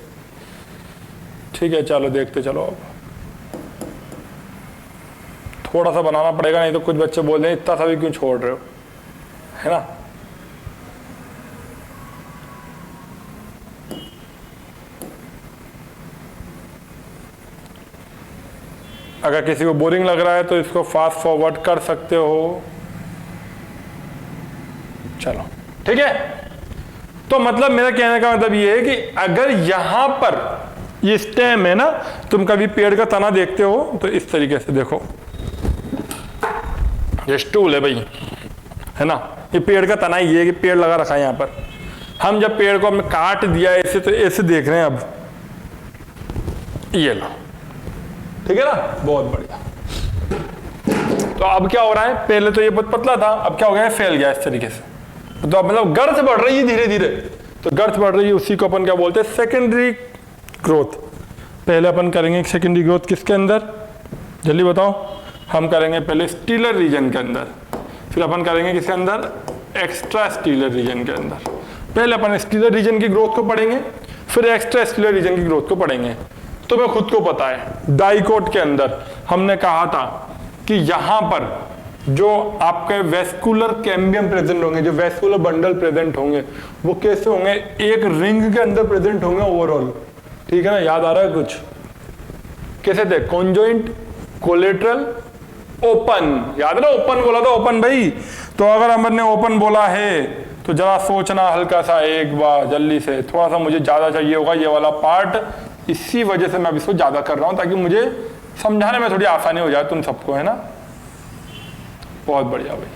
ठीक है। चलो देखते चलो, अब थोड़ा सा बनाना पड़ेगा, नहीं तो कुछ बच्चे बोल रहे हैं इतना सा भी क्यों छोड़ रहे हो, है ना। अगर किसी को बोरिंग लग रहा है तो इसको फास्ट फॉरवर्ड कर सकते हो, चलो ठीक है। तो मतलब मेरा कहने का मतलब ये है कि अगर यहां पर ये स्टेम है ना, तुम कभी पेड़ का तना देखते हो तो इस तरीके से देखो, ये स्टूल है भाई, है ना, ये पेड़ का तना ही है कि पेड़ लगा रखा है यहां पर। हम जब पेड़ को हमने काट दिया ऐसे, तो ऐसे देख रहे हैं अब, ये लो, ठीक है ना, बहुत बढ़िया। तो अब क्या हो रहा है, पहले तो ये बहुत पतला था, अब क्या हो गया है, फैल गया इस तरीके से। तो अब मतलब गर्थ बढ़ रही है धीरे धीरे, तो गर्थ बढ़ रही है, उसी को अपन क्या बोलते हैं, सेकेंडरी ग्रोथ। पहले अपन करेंगे सेकेंडरी ग्रोथ किसके अंदर, जल्दी बताओ। हम करेंगे पहले स्टीलर रीजन के अंदर, फिर अपन करेंगे किसके अंदर, एक्स्ट्रा स्टीलर रीजन के अंदर। पहले अपन स्टीलर रीजन की ग्रोथ को पढ़ेंगे, फिर एक्स्ट्रा स्टीलर रीजन की ग्रोथ को पढ़ेंगे। तो मैं खुद को पता है डाइकोट के अंदर हमने कहा था कि यहां पर जो आपके वेस्कुलर कैम्बियम प्रेजेंट होंगे, जो वेस्कुलर बंडल प्रेजेंट होंगे, वो कैसे होंगे, एक रिंग के अंदर प्रेजेंट होंगे ओवरऑल, ठीक है ना, याद आ रहा है कुछ, कैसे थे, कॉन्जॉइंट, कोलेटरल, ओपन, याद है ना, ओपन बोला था, ओपन भाई। तो अगर हमने ओपन बोला है तो जरा सोचना हल्का सा एक बार जल्दी से, थोड़ा सा मुझे ज्यादा चाहिए होगा ये वाला पार्ट, इसी वजह से मैं अब इसको ज्यादा कर रहा हूं ताकि मुझे समझाने में थोड़ी आसानी हो जाए तुम सबको, है ना। बहुत बढ़िया भाई।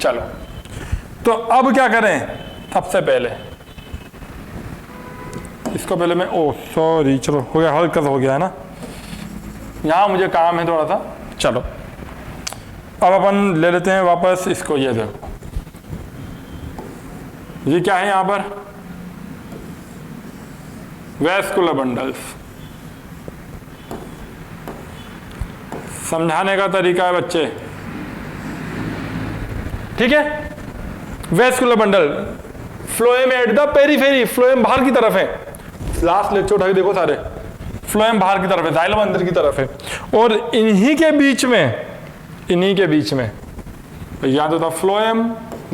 चलो तो अब क्या करें, सबसे पहले इसको पहले मैं, ओ सॉरी, चलो हो गया, हल्का हो गया है ना, यहां मुझे काम है थोड़ा सा। चलो अब अपन ले लेते हैं वापस इसको, ये देखो ये क्या है यहां पर, वेस्कुलर बंडल्स। समझाने का तरीका है बच्चे, ठीक है। Vascular bundle, phloem at the periphery, phloem बाहर की तरफ है, लास्ट लेक्चर उठा के देखो सारे, फ्लोएम बाहर की तरफ है, जाइलम अंदर की तरफ है, और इन्हीं के बीच में याद होता phloem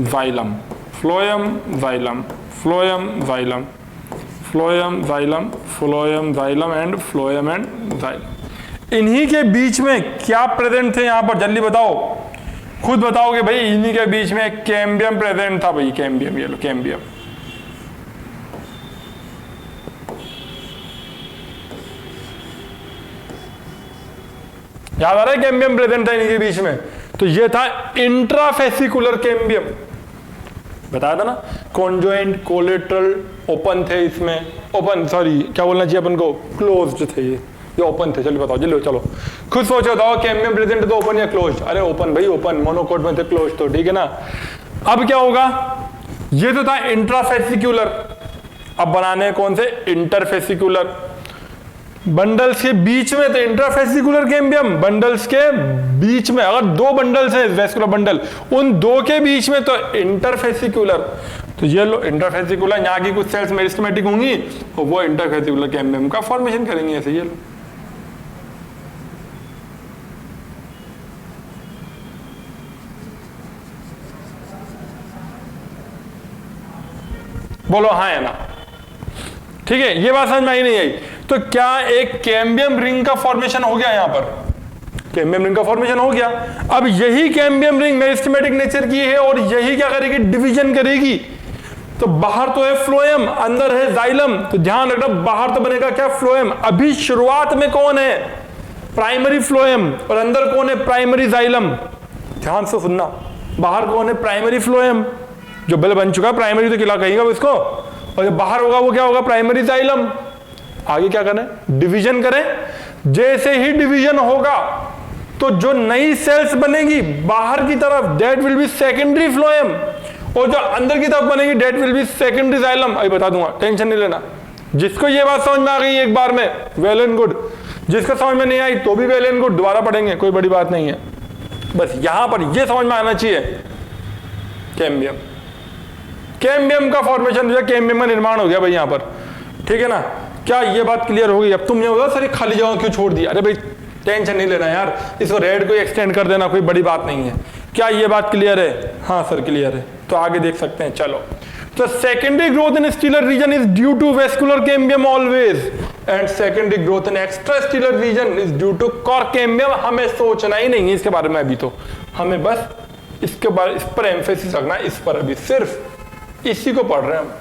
xylem, phloem xylem, phloem xylem, phloem xylem, phloem xylem and phloem and xylem. इन्हीं के बीच में क्या प्रेजेंट थे यहां पर, जल्दी बताओ, खुद बताओगे भाई। इन्हीं के बीच में कैम्बियम प्रेजेंट था भाई, कैम्बियम, ये लो कैम्बियम। याद आ रहा है, कैम्बियम प्रेजेंट था इनके बीच में। तो ये था इंट्राफेसिकुलर कैम्बियम, बताया था ना, कॉन्जॉइंट, कोलेटरल, ओपन थे इसमें, ओपन सॉरी क्या बोलना चाहिए अपन को, क्लोज्ड थे ये ओपन थे। चलो बताओ जल्दी, चलो खुद सोचो, बताओ कैम्बियम प्रेजेंट तो ओपन या क्लोज, अरे ओपन भाई, ओपन, मोनोकोट में थे, क्लोज तो ठीक है ना। अब क्या होगा, ये तो था इंट्राफेसिकुलर, अब बनाने कौन से, इंटरफेसिकुलर। बंडल्स के बीच में तो इंट्राफेसिकुलर कैम्बियम, बंडल्स के बीच में, अगर दो बंडल्स हैं वेस्कुलर बंडल, उन दो के बीच में तो इंटरफेसिकुलर। तो ये लो इंटरफेसिकुलर, यहाँ की कुछ सेल्स मेरिस्टेमेटिक होंगी और वो इंटरफेसिकुलर कैम्बियम का फॉर्मेशन करेंगे, ऐसे ये लो। बोलो हाँ है ना, ठीक है। ये बात समझ में आई नहीं आई, तो क्या एक कैम्बियम रिंग का फॉर्मेशन हो गया, यहां पर कैम्बियम रिंग का फॉर्मेशन हो गया। अब यही कैम्बियम रिंग मेरिस्टेमेटिक नेचर की है और यही क्या करेगी, डिवीजन करेगी। तो बाहर तो है फ्लोएम, अंदर है जाइलम, तो ध्यान रखना बाहर तो बनेगा क्या, फ्लोएम। अभी शुरुआत में कौन है, प्राइमरी फ्लोएम, और अंदर कौन है, प्राइमरी जाइलम। ध्यान से सुनना, बाहर कौन है, प्राइमरी फ्लोएम, जो बेल बन चुका है, प्राइमरी तो किला कहेगा इसको, और जो बाहर होगा वो क्या होगा, प्राइमरी जाइलम। आगे क्या करें, डिवीजन करें। जैसे ही डिवीजन होगा तो जो नई सेल्स बनेगी बाहर की तरफ, that will be secondary phloem, और जो अंदर की तरफ बनेगी that will be secondary xylem. अभी बता दूंगा, टेंशन नहीं लेना। जिसको ये बात समझ में आ गई एक बार में, वेल एंड गुड। जिसको समझ में नहीं आई तो भी वेल एंड गुड, दोबारा पढ़ेंगे, कोई बड़ी बात नहीं है। बस यहां पर ये समझ में आना चाहिए, कैम्बियम, कैम्बियम का फॉर्मेशन, कैम्बियम का निर्माण हो गया भाई यहां पर, ठीक है ना। क्या ये बात क्लियर हो गई। अब तुम ये होगा सर खाली जगह क्यों छोड़ दिया, अरे भाई टेंशन नहीं लेना यार, इसको रेड को एक्सटेंड कर देना, कोई बड़ी बात नहीं है। क्या ये बात क्लियर है, हाँ सर क्लियर है, तो आगे देख सकते हैं। चलो, तो secondary growth in stelar region is due to vascular cambium always, and secondary growth in extra stealer region is due to cork cambium. हमें सोचना ही नहीं है इसके बारे में अभी, तो हमें बस इसके बारे, इस पर एम्फेसिस रखना है, इस पर अभी सिर्फ इसी को पढ़ रहे हैं हम।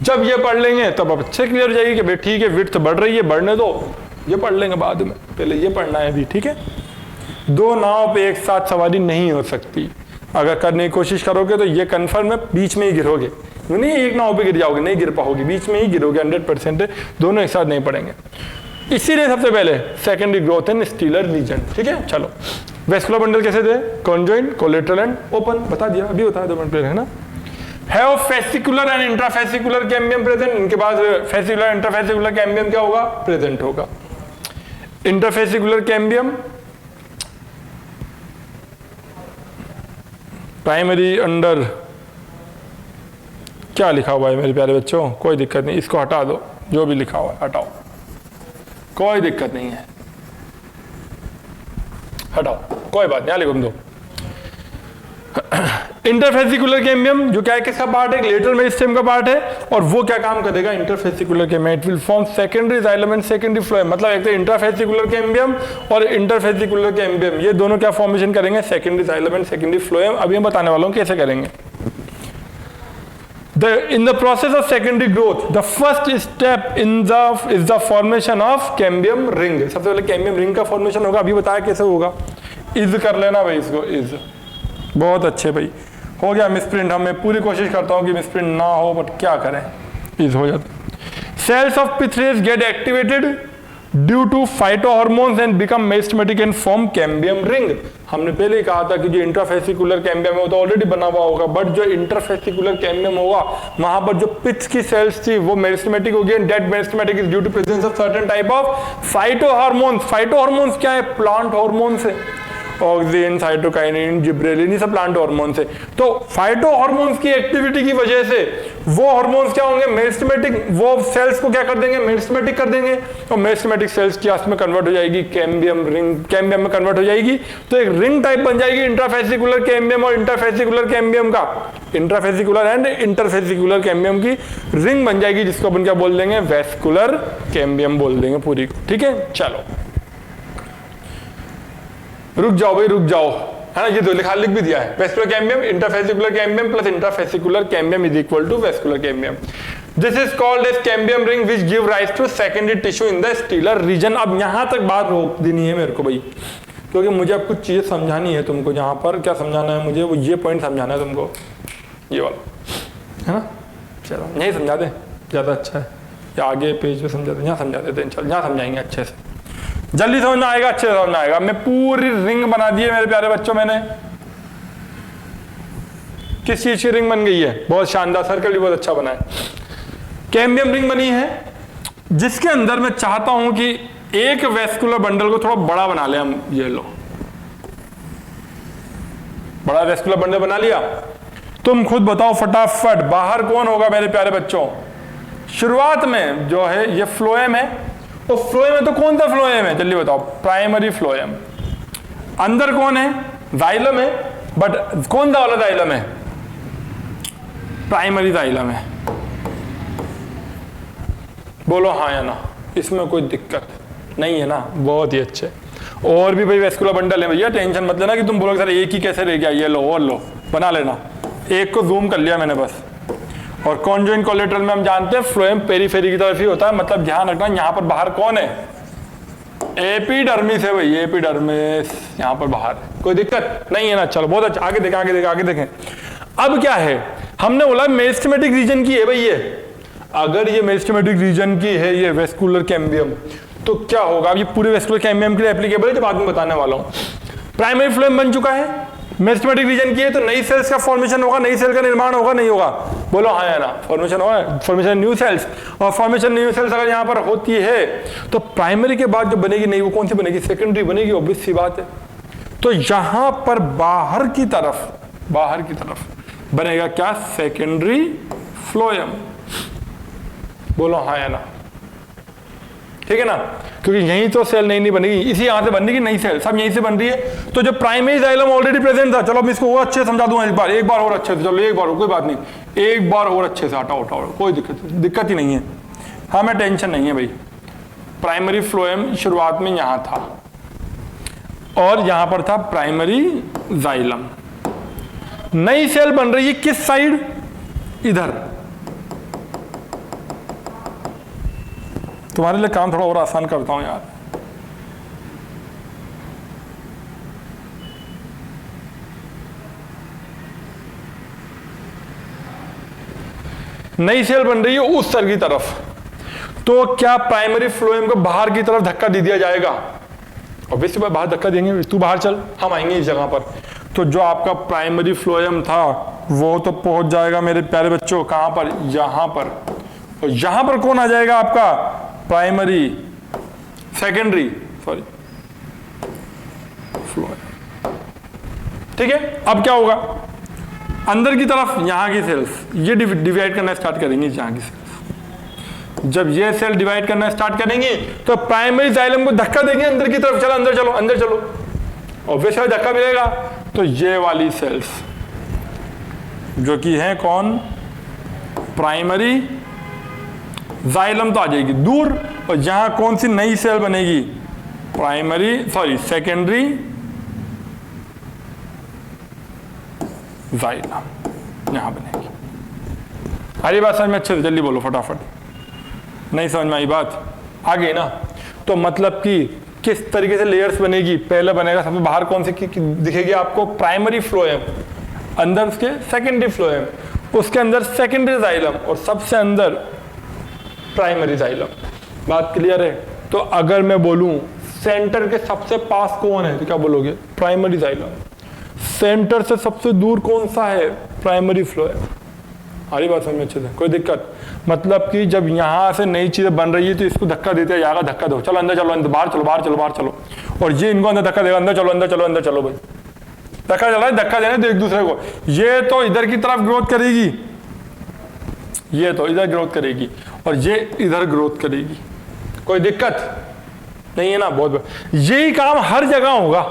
जब ये पढ़ लेंगे तब अब अच्छे क्लियर हो जाएगी कि भाई ठीक है, विड्थ बढ़ रही है, बढ़ने दो, ये पढ़ लेंगे बाद में, पहले ये पढ़ना है अभी, ठीक है। दो नाव पे एक साथ सवारी नहीं हो सकती, अगर करने की कोशिश करोगे तो ये कन्फर्म है, बीच में ही गिरोगे, नहीं एक नाव पे गिर जाओगे, नहीं गिर पाओगे, बीच में ही गिरोगे, 100% है, दोनों एक साथ नहीं पढ़ेंगे। इसीलिए सबसे पहले secondary growth in stelar region, ठीक है। चलो वेस्कुलर बंडल कैसे थे? कॉन्जॉइंट, कोलेटरल एंड ओपन, बता दिया, अभी बताया 2 मिनट पहले, है ना। Have fascicular and intrafascicular cambium present, इनके पास फेसिकुलर इंट्राफेसिकुलर कैम्बियम क्या होगा? प्रेजेंट होगा। इंटरफेसिकुलर कैम्बियम प्राइमरी अंडर, क्या लिखा हुआ है मेरे प्यारे बच्चों? कोई दिक्कत नहीं, इसको हटा दो, जो भी लिखा हुआ है हटाओ, कोई दिक्कत नहीं है, हटाओ, कोई बात नहीं, यहाँ लिखो दो। इंटरफेसिकुलर कैम्बियम जो क्या है, किसका पार्ट है? लेटरल मेरिस्टेम का पार्ट है, और वो क्या काम करेगा? Interfascicular cambium, it will form secondary xylem and secondary phloem. मतलब एक तो इंट्राफेसिकुलर कैम्बियम और इंटरफेसिकुलर कैम्बियम, ये दोनों क्या फॉर्मेशन करेंगे? Secondary xylem and secondary phloem. अभी हम बताने वाला हूं कैसे करेंगे। In the process of secondary growth, the first step is the formation of cambium ring. सबसे पहले कैम्बियम रिंग का फॉर्मेशन होगा, अभी बताया कैसे होगा। इज कर लेना भाई इसको, इज, बहुत अच्छे भाई, हो गया मिसप्रिंट। मैं पूरी कोशिश करता हूँ कि मिसप्रिंट ना हो, बट क्या करें, इज हो जाता। Cells of pith rays get activated due to phytohormones and become meristematic and form cambium ring. हमने पहले ही कहा था कि जो इंट्राफेसिकुलर कैम्बियम है वो तो ऑलरेडी बना हुआ होगा, बट जो इंटरफेसिकुलर कैम्बियम होगा वहां पर जो पिथ की सेल्स थी वो मेरिस्टेमेटिक होगी, and that meristematic is due to presence of certain type of phytohormones. Phytohormones क्या है? प्लांट हार्मोन्स है, ऑक्सीन, साइटोकाइनिन, जिब्रेलिन, ये सब प्लांट हार्मोन्स है। तो फाइटो हार्मोन्स की एक्टिविटी की वजह से वो हार्मोन्स क्या होंगे? मेरिस्टेमेटिक, वो सेल्स को क्या कर देंगे? मेरिस्टेमेटिक कर देंगे, और मेरिस्टेमेटिक सेल्स क्या में कन्वर्ट हो जाएगी? कैम्बियम रिंग, कैम्बियम में कन्वर्ट हो जाएगी। तो एक रिंग टाइप बन जाएगी इंट्राफेसिकुलर कैम्बियम और इंटरफेसिकुलर कैम्बियम का, इंट्राफेसिकुलर एंड इंटरफेसिकुलर कैम्बियम की रिंग बन जाएगी, जिसको अपन क्या बोल देंगे? वेस्कुलर कैम्बियम बोल देंगे पूरी। ठीक है, चलो रुक जाओ भाई, रुक जाओ, है ना। ये दो लिख भी दिया है, vascular cambium, interfascicular cambium plus interfascicular cambium is equal to vascular cambium. This is called as cambium ring which give rise to secondary tissue in the stelar region. अब यहां तक बात रोक देनी है मेरे को भाई, क्योंकि मुझे अब कुछ चीजें समझानी है तुमको। यहाँ पर क्या समझाना है मुझे? वो ये पॉइंट समझाना है तुमको, ये वाला, है ना। चलो यही समझा दे, ज्यादा अच्छा है, या आगे पेज पे समझा दे, यहाँ समझा देते हैं। चल यहाँ समझाएंगे अच्छे से, जल्दी समझ में आएगा, अच्छे से समझ में आएगा। मैं पूरी रिंग बना दी है मेरे प्यारे बच्चों। मैंने किस चीज की रिंग बन गई है? बहुत शानदार, सर्कल भी बहुत अच्छा बना है। कैम्बियम रिंग बनी है, जिसके अंदर मैं चाहता हूं कि एक वेस्कुलर बंडल को थोड़ा बड़ा बना ले हम। ये लो, बड़ा वेस्कुलर बंडल बना लिया। तुम खुद बताओ फटाफट, बाहर कौन होगा मेरे प्यारे बच्चों? शुरुआत में जो है ये फ्लोएम है, तो फ्लोएम है, तो कौन सा फ्लोएम है? जल्दी बताओ। Primary phloem. अंदर कौन है? जाइलम है, बट कौन सा वाला जाइलम है? प्राइमरी जाइलम है। बोलो हाँ या ना, इसमें कोई दिक्कत नहीं है ना? बहुत ही अच्छे। और भी भाई वेस्कुलर बंडल है भैया, टेंशन मत लेना कि तुम बोलोगे सर एक ही कैसे रह गया। ये लो और लो, बना लेना। एक को जूम कर लिया मैंने बस। और कॉन्जॉइंट कोलेटरल में हम जानते हैं फ्लोएम पेरीफेरी की तरफ ही होता है, मतलब ध्यान रखना यहाँ पर बाहर कौन है? एपिडर्मिस है भाई, एपिडर्मिस यहाँ पर बाहर, कोई दिक्कत नहीं है ना। चलो बहुत अच्छा, आगे देखें, आगे देखें, आगे देखें। अब क्या है? हमने बोला मेरिस्टेमेटिक रीजन की है भाई ये। अगर ये मेरिस्टेमेटिक रीजन की है ये वेस्कुलर कैम्बियम, तो क्या होगा? अब ये पूरे वेस्कुलर कैम्बियम के लिए एप्लीकेबल है, जो बाद में बताने वाला हूँ। प्राइमरी फ्लोएम बन चुका है, मेरिस्टेमेटिक रीजन की है, तो नई सेल्स का फॉर्मेशन होगा, नई सेल का निर्माण होगा, नहीं होगा? बोलो हाँ या ना। फॉर्मेशन होगा, फॉर्मेशन न्यू सेल्स। और फॉर्मेशन न्यू सेल्स अगर यहाँ पर होती है तो प्राइमरी के बाद जो बनेगी नहीं, वो कौन सी बनेगी? सेकेंडरी बनेगी, ऑब्वियस सी बात है। तो यहां पर बाहर की तरफ बनेगा क्या? Secondary phloem. बोलो हाँ या ना, ठीक है ना। क्योंकि यहीं तो सेल नहीं बनेगी, इसी यहां से बनेगी नई सेल, सब यहीं से बन रही है। तो जो प्राइमरी जाइलम ऑलरेडी प्रेजेंट था, चलो मैं इसको और अच्छे से समझा दूंगा एक बार और अच्छे से। चलो एक बार, कोई बात नहीं, एक बार और अच्छे से हटाओ, कोई दिक्कत ही नहीं है। हाँ मैं टेंशन नहीं है भाई। प्राइमरी फ्लोएम शुरुआत में यहां था, और यहां पर था प्राइमरी जाइलम। नई सेल बन रही है किस साइड? इधर। तुम्हारे लिए काम थोड़ा और आसान करता हूं यार। नई सेल बन रही है उस सेल की तरफ, तो क्या प्राइमरी फ्लोएम को बाहर की तरफ धक्का दे दिया जाएगा? ऑब्वियसली बाहर धक्का देंगे, तू बाहर चल, हम आएंगे इस जगह पर। तो जो आपका प्राइमरी फ्लोएम था वो तो पहुंच जाएगा मेरे प्यारे बच्चों कहां पर, यहां पर। और यहां पर कौन आ जाएगा आपका, प्राइमरी सेकेंडरी सॉरी फ्लोएम। ठीक है, अब क्या होगा, अंदर की तरफ यहां की सेल्स ये डिवाइड करना स्टार्ट करेंगी, यहां की सेल्स जब ये सेल डिवाइड करना स्टार्ट करेंगे तो प्राइमरी जाइलम को धक्का देंगे अंदर की तरफ, चलो अंदर चलो अंदर चलो, ऑब्वियसली धक्का मिलेगा। तो ये वाली सेल्स जो कि है कौन, प्राइमरी जाइलम तो आ जाएगी दूर, और यहां कौन सी नई सेल बनेगी, प्राइमरी सॉरी सेकेंडरी जाइलम यहां बनेगी। अरे बात समझ में अच्छे से जल्दी बोलो फटाफट, नहीं समझ में आई बात, आ गई ना। तो मतलब कि किस तरीके से लेयर्स बनेगी, पहले बनेगा सबसे बाहर कौन सी दिखेगी आपको, प्राइमरी फ्लोएम, अंदर उसके सेकेंडरी फ्लोएम, उसके अंदर सेकेंडरी जाइलम, और सबसे अंदर प्राइमरी जाइलम। बात क्लियर है। तो अगर मैं बोलूं सेंटर के सबसे पास कौन है तो क्या बोलोगे, प्राइमरी जाइलम। सेंटर से सबसे दूर कौन सा है, प्राइमरी फ्लोएम। हमारी बात समझ में अच्छे से, कोई दिक्कत, मतलब कि जब यहां से नई चीजें बन रही है तो इसको धक्का देते जाएगा, धक्का दो, चलो अंदर चलो, अंदर बाहर चलो, बाहर चलो, बाहर चलो, और ये इनको अंदर धक्का देगा, अंदर चलो अंदर चलो अंदर चलो भाई, धक्का चल रहा है, धक्का देना तो एक दूसरे को। ये तो इधर की तरफ ग्रोथ करेगी, ये तो इधर ग्रोथ करेगी, और ये इधर ग्रोथ करेगी, कोई दिक्कत नहीं है ना। बहुत यही काम हर जगह होगा,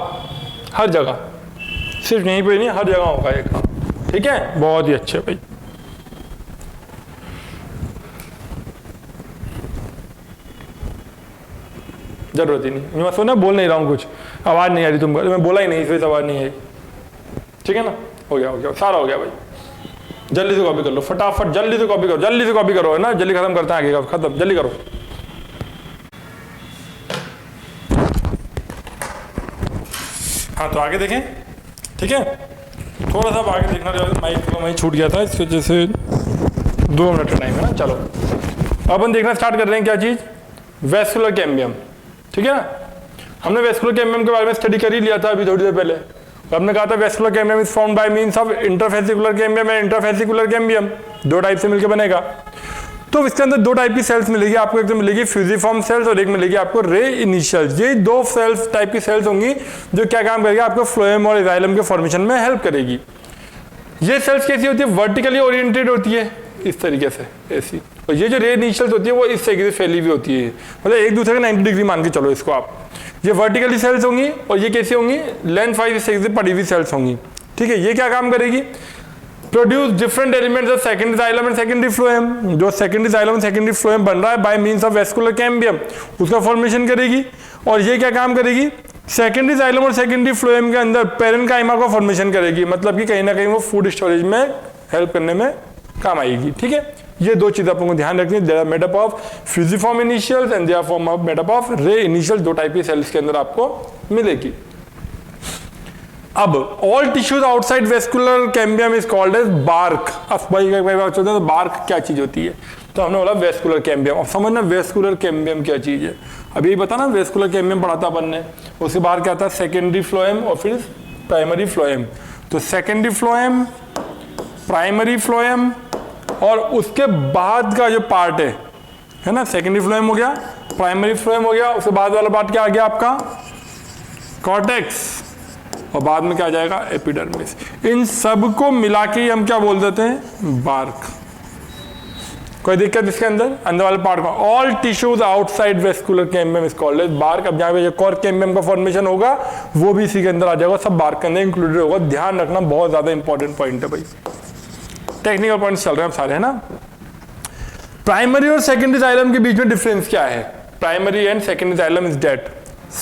हर जगह, सिर्फ यहीं पे नहीं, हर जगह होगा ये काम। ठीक है, बहुत ही अच्छे भाई। जरूरत ही नहीं, मैं सुना बोल नहीं रहा हूँ, कुछ आवाज नहीं आ रही तुमको, मैं बोला ही नहीं, फिर आवाज नहीं आई। ठीक है ना, हो गया सारा हो गया भाई। जल्दी से कॉपी कर लो फटाफट, जल्दी से कॉपी करो, जल्दी से कॉपी करो, है ना, जल्दी खत्म करते हैं, आगे का खत्म, जल्दी करो। हाँ तो आगे देखें, ठीक है, थोड़ा सा आगे देखना, माइक वहीं छूट गया था, इस वजह से 2 मिनट का टाइम है ना। चलो अपन देखना स्टार्ट कर रहे हैं क्या चीज, वेस्कुलर कैम्बियम। ठीक है ना, हमने वेस्कुलर कैम्बियम के बारे में स्टडी कर ही लिया था अभी थोड़ी देर पहले। हमने कहा था vascular cambium is formed by means of interfascicular cambium and interfascicular cambium, 2 type से मिलकर बनेगा। तो इसके अंदर 2 टाइप की सेल्स मिलेगी आपको, एक तो मिलेगी फ्यूजिफॉर्म सेल्स और एक मिलेगी आपको रे इनिशियल्स। ये 2 सेल्स टाइप की सेल्स होंगी जो क्या काम करेगी, आपको फ्लोएम और जाइलम के फॉर्मेशन में हेल्प करेगी। ये सेल्स कैसी होती है, वर्टिकली ओरिएंटेड होती है इस तरीके से ऐसी, और ये जो रे इनिशियल्स होती है वो इस तरीके से फैली हुई होती है, मतलब एक दूसरे का 90 डिग्री मान के चलो इसको आप। ये वर्टिकली सेल्स होंगी और ये कैसी होंगी, लेंथ वाइज इस तरीके से पड़ी हुई सेल्स होंगी। ठीक है, ये क्या काम करेगी, produce different elements of secondary xylem and secondary phloem. जो secondary xylem and secondary phloem बन रहा है by means of vascular cambium, उसका फॉर्मेशन करेगी। और ये क्या काम करेगी, सेकेंडरी जाइलम और सेकेंडरी फ्लोएम के अंदर पेरेन्काइमा का फॉर्मेशन करेगी, मतलब कि कहीं ना कहीं वो फूड स्टोरेज में हेल्प करने में काम आएगी। ठीक है, ये 2 चीजें आपको ध्यान रखनी है, they are made up of fusiform initials and they are form of made up of ray initial, 2 type की सेल्स के अंदर आपको मिलेगी। अब all tissues outside vascular cambium is called as bark. अब भाई तो बार्क क्या चीज होती है, तो हमने बोला वेस्कुलर कैम्बियम। अब समझना वेस्कुलर कैम्बियम क्या चीज है, अभी बता ना, वेस्कुलर कैम्बियम पढ़ा था अपन ने, उसके बाद क्या था, सेकेंडरी फ्लोएम और फिर प्राइमरी फ्लोएम। तो सेकेंडरी फ्लोएम, प्राइमरी फ्लोएम, और उसके बाद का जो पार्ट है ना, सेकेंडरी फ्लोएम हो गया, प्राइमरी फ्लोएम हो गया, उसके बाद वाला पार्ट क्या आ गया आपका, कॉर्टेक्स, और बाद में क्या आ जाएगा, एपिडर्मिस। इन सब को मिला के हम क्या बोल देते हैं, बार्क। कोई दिक्कत इसके अंदर वाले पार्ट को, all tissues outside vascular cambium is called as bark. अब जहाँ पे कोर कैम्बियम का फॉर्मेशन होगा वो भी इसी के अंदर आ जाएगा, सब बार्क के अंदर इंक्लूडेड होगा। ध्यान रखना, बहुत ज्यादा इंपॉर्टेंट पॉइंट है भाई, टेक्निकल पॉइंट्स चल रहे हैं सारे, है ना। प्राइमरी और सेकेंडरी जाइलम के बीच में डिफरेंस क्या है, primary and secondary xylem is that.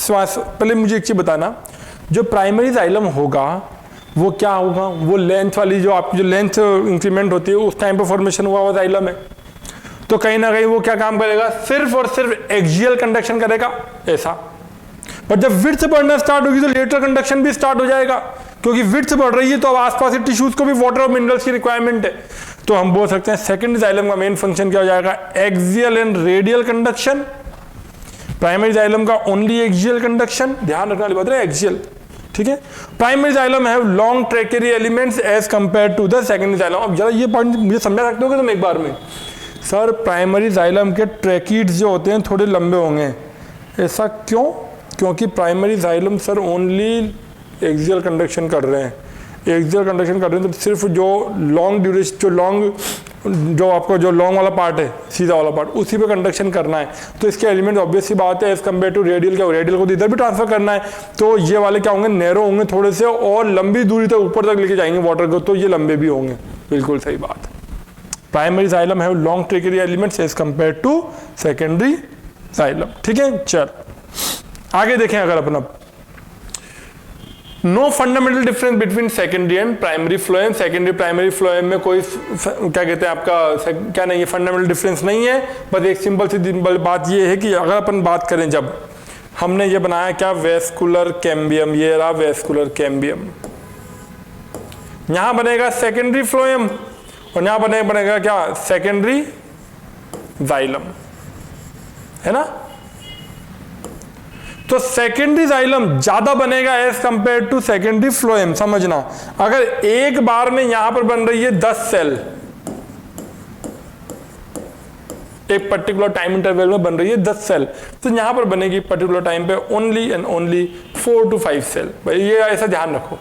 पहले मुझे एक चीज बताना, जो प्राइमरी जाइलम होगा वो क्या होगा, वो लेंथ वाली जो आपकी जो लेंथ इंक्रीमेंट होती है उस टाइम पे फॉर्मेशन हुआ जाइलम है, तो कहीं ना कहीं वो क्या काम करेगा, सिर्फ और सिर्फ एक्सियल कंडक्शन करेगा ऐसा। पर जब विड्थ बढ़ना स्टार्ट होगी तो लेटरल कंडक्शन भी स्टार्ट हो जाएगा, क्योंकि विड्थ बढ़ रही है तो अब आसपास के टिश्यूज को भी वाटर और मिनरल्स की रिक्वायरमेंट है। तो हम बोल सकते हैं सेकेंडरी जाइलम का मेन फंक्शन क्या हो जाएगा, axial and radial conduction. Primary xylem का ओनली एक्सियल कंडक्शन, ध्यान रखना वाली बात है, एक्सियल, ठीक है। Primary xylem have long tracheary elements as compare to the secondary xylem. अब जरा ये पॉइंट मुझे समझा सकते हो तुम एक बार में, सर प्राइमरी जाइलम के ट्रैकीड्स जो होते हैं थोड़े लंबे होंगे, ऐसा क्यों? क्योंकि primary xylem sir only axial conduction कर रहे हैं, एक्सियल कंडक्शन कर रहे हैं, तो सिर्फ जो लॉन्ग ड्यूरेशन, जो आपको जो लॉन्ग वाला पार्ट है, सीधा वाला पार्ट, उसी पे कंडक्शन करना है। तो इसके एलिमेंट ऑब्वियस सी बात है एज कम्पेयर टू रेडियल, क्या रेडियल को तो इधर भी ट्रांसफर करना है, तो ये वाले क्या होंगे, नैरो होंगे थोड़े से, और लंबी दूरी तक ऊपर तक लेके जाएंगे वाटर को, तो ये लंबे भी होंगे। बिल्कुल सही बात है। Primary xylem have long tracheary elements as compare to secondary xylem, ठीक है। चल आगे देखें, अगर अपना no fundamental difference between secondary and primary phloem. Secondary primary phloem में कोई क्या कहते हैं आपका क्या नहीं है, फंडामेंटल डिफरेंस नहीं है। बस एक सिंपल सी बात ये है कि अगर अपन बात करें, जब हमने ये बनाया क्या, वेस्कुलर कैम्बियम, ये रहा वेस्कुलर कैम्बियम, यहां बनेगा सेकेंडरी फ्लोएम और यहां बनेगा क्या, सेकेंडरी जाइलम, है ना। तो सेकेंडरी जाइलम ज्यादा बनेगा as compare to secondary phloem. समझना, अगर एक बार में यहां पर बन रही है 10 सेल, एक पर्टिकुलर टाइम इंटरवल में बन रही है 10 सेल, तो यहां पर बनेगी पर्टिकुलर टाइम पे only and only 4 to 5 cell. भाई ये ऐसा ध्यान रखो।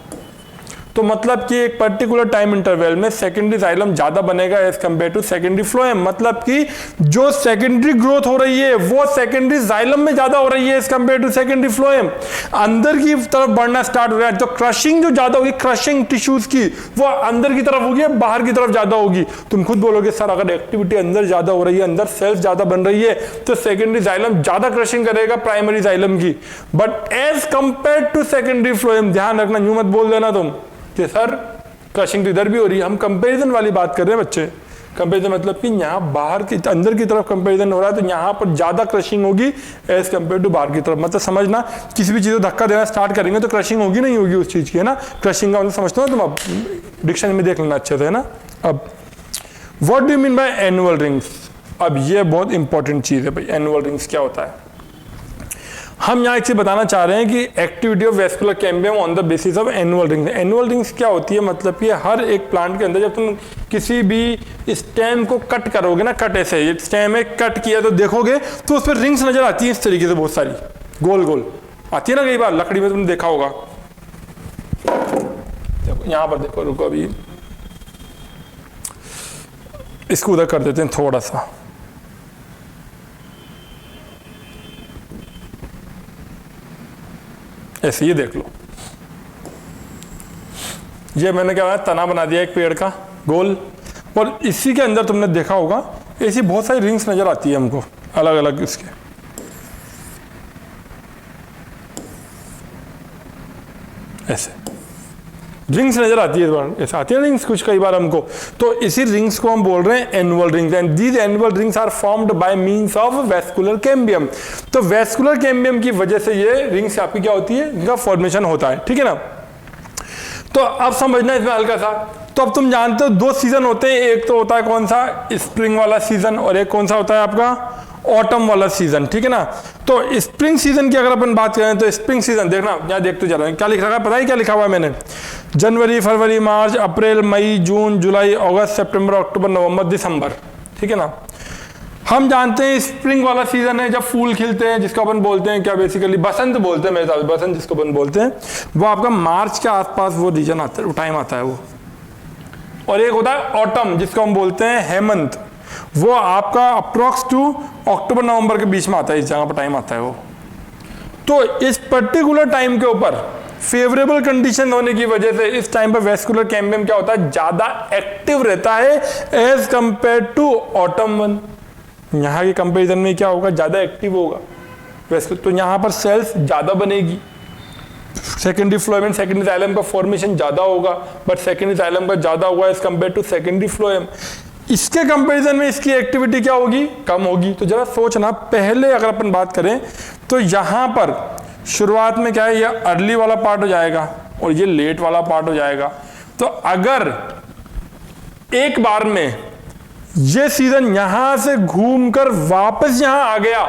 तो मतलब कि एक पर्टिकुलर टाइम इंटरवल में सेकेंडरी जाइलम ज्यादा बनेगा as compare to secondary phloem. मतलब कि जो सेकेंडरी ग्रोथ हो रही है वो सेकेंडरी जाइलम में ज्यादा हो रही है as compare to secondary phloem. अंदर की तरफ बढ़ना स्टार्ट हो रहा है, तो क्रशिंग जो ज्यादा होगी, क्रशिंग टिश्यूज की, वो अंदर की तरफ होगी, बाहर की तरफ ज्यादा होगी। तुम खुद बोलोगे सर अगर एक्टिविटी अंदर ज्यादा हो रही है, अंदर सेल्स ज्यादा बन रही है, तो सेकेंडरी जाइलम ज्यादा क्रशिंग करेगा प्राइमरी जाइलम की। But as compare to secondary phloem, ध्यान रखना, यूं मत बोल देना तुम कि सर क्रशिंग तो इधर भी हो रही है। हम कंपैरिजन वाली बात कर रहे हैं बच्चे। कंपैरिजन मतलब कि यहाँ बाहर की अंदर की तरफ कंपैरिजन हो रहा है, तो यहाँ पर ज्यादा क्रशिंग होगी एज कंपेयर टू बाहर की तरफ। मतलब समझना, किसी भी चीज को धक्का देना स्टार्ट करेंगे तो क्रशिंग होगी नहीं होगी उस चीज की, है ना। क्रशिंग का मतलब समझते हो तुम, अब डिक्शनरी में देख लेना अच्छे से, है ना। अब what do you mean by annual rings? अब ये बहुत इंपॉर्टेंट चीज है भाई, एनुअल रिंग्स क्या होता है। हम यहाँ एक चीज बताना चाह रहे हैं कि activity of vascular cambium on the basis of annual rings. Annual rings क्या होती है, मतलब कि हर एक प्लांट के अंदर जब तुम किसी भी स्टेम को कट करोगे ना, कट ऐसे ये स्टेम है कट किया तो देखोगे तो उस पर रिंग्स नजर आती है इस तरीके से, बहुत सारी गोल गोल आती है ना, कई बार लकड़ी में तुमने देखा होगा। देखो यहाँ पर देखो, रुको अभी इसको उधर कर देते हैं थोड़ा सा। ऐसे ये देख लो, ये मैंने क्या तना बना दिया एक पेड़ का गोल, और इसी के अंदर तुमने देखा होगा ऐसी बहुत सारी रिंग्स नजर आती है हमको अलग अलग इसके। ऐसे रिंग्स नजर आती है, ऐसा आती है रिंग्स कुछ कई बार हमको। तो इसी रिंग्स को हम बोल रहे हैं annual rings, and these annual rings are formed by means of vascular cambium. तो वेस्कुलर कैम्बियम की वजह से ये रिंग्स आपकी क्या होती है, इनका फॉर्मेशन होता है, ठीक है ना। तो अब समझना इसमें हल्का सा, तो अब तुम जानते हो 2 सीजन होते हैं, एक तो होता है कौन सा, स्प्रिंग वाला सीजन, और एक कौन सा होता है आपका ऑटम वाला सीजन, ठीक है ना। तो स्प्रिंग सीजन की अगर अपन बात करें तो स्प्रिंग सीजन देखना, यहाँ देखते जा रहे हैं क्या लिखा है, पता है क्या लिखा हुआ है मैंने, जनवरी, फरवरी, मार्च, अप्रैल, मई, जून, जुलाई, अगस्त, सितंबर, अक्टूबर, नवंबर, दिसंबर, ठीक है ना। हम जानते हैं स्प्रिंग वाला सीजन है जब फूल खिलते हैं, जिसको अपन बोलते हैं क्या, बेसिकली बसंत बोलते हैं मेरे हिसाब से, बसंत जिसको अपन बोलते हैं, वो आपका मार्च के आसपास वो रीजन आता है, टाइम आता है वो। और एक होता है ऑटम जिसको हम बोलते हैं हेमंत, वो आपका अप्रोक्स टू अक्टूबर नवंबर के बीच में आता है, इस जगह पर टाइम आता है वो। तो इस पर्टिकुलर टाइम के ऊपर फेवरेबल कंडीशन होने की वजह से इस टाइम पर वेस्कुलर कैम्बियम क्या होता है, ज्यादा एक्टिव रहता है as compare to autumn one. यहाँ के कंपेरिजन में क्या होगा, ज्यादा एक्टिव होगा वेस्कुलर, तो यहाँ पर सेल्स ज्यादा बनेगी, secondary phloem and secondary xylem का फॉर्मेशन ज्यादा होगा, बट सेकेंडरी जाइलम का ज्यादा होगा as compare to secondary phloem. इसके कंपैरिजन में इसकी एक्टिविटी क्या होगी, कम होगी। तो जरा सोचना, पहले अगर अपन बात करें तो यहां पर शुरुआत में क्या है, ये अर्ली वाला पार्ट हो जाएगा और ये लेट वाला पार्ट हो जाएगा। तो अगर एक बार में ये सीजन यहां से घूमकर वापस यहां आ गया,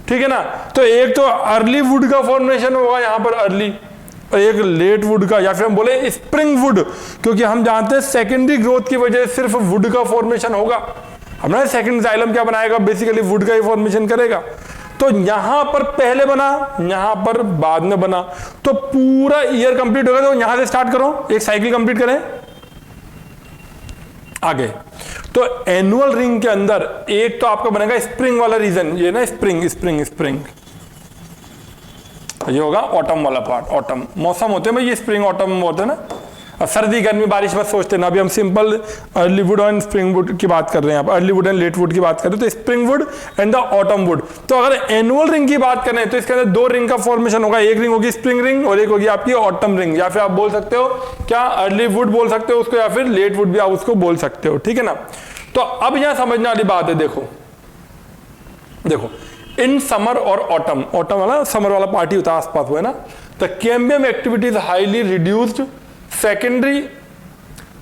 ठीक है ना। तो एक तो अर्ली वुड का फॉर्मेशन होगा यहाँ पर अर्ली, और एक लेट वुड का, या फिर हम बोले स्प्रिंग वुड, क्योंकि हम जानते हैं सेकेंडरी ग्रोथ की वजह से सिर्फ वुड का फॉर्मेशन होगा। हमारा सेकेंड जाइलम क्या बनाएगा, बेसिकली वुड का ही फॉर्मेशन करेगा। तो यहां पर पहले बना, यहां पर बाद में बना, तो पूरा ईयर कंप्लीट होगा। तो यहां से स्टार्ट करो, एक साइकिल कंप्लीट करें आगे। तो एनुअल रिंग के अंदर एक तो आपका बनेगा स्प्रिंग वाला रीजन, ये ना स्प्रिंग स्प्रिंग स्प्रिंग, ये होगा ऑटम वाला पार्ट। ऑटम मौसम होते हैं भाई, ये स्प्रिंग ऑटम होते हैं ना। अब सर्दी गर्मी बारिश मत सोचते ना, अभी हम सिंपल अर्ली वुड और स्प्रिंग वुड की बात कर रहे हैं, early wood and late wood की बात कर रहे हैं। तो spring wood and the autumn wood. तो अगर एनुअल रिंग की बात करें तो इसके अंदर दो रिंग का फॉर्मेशन होगा, एक रिंग होगी स्प्रिंग रिंग और एक होगी आपकी ऑटम रिंग, या फिर आप बोल सकते हो क्या अर्ली वुड बोल सकते हो उसको, या फिर लेट वुड भी आप उसको बोल सकते हो, ठीक है ना। तो अब यहां समझने वाली बात है, देखो देखो इन समर और ऑटम, ऑटम वाला समर वाला पार्टी होता है आसपास हुआ है ना, the cambium activity is highly reduced, secondary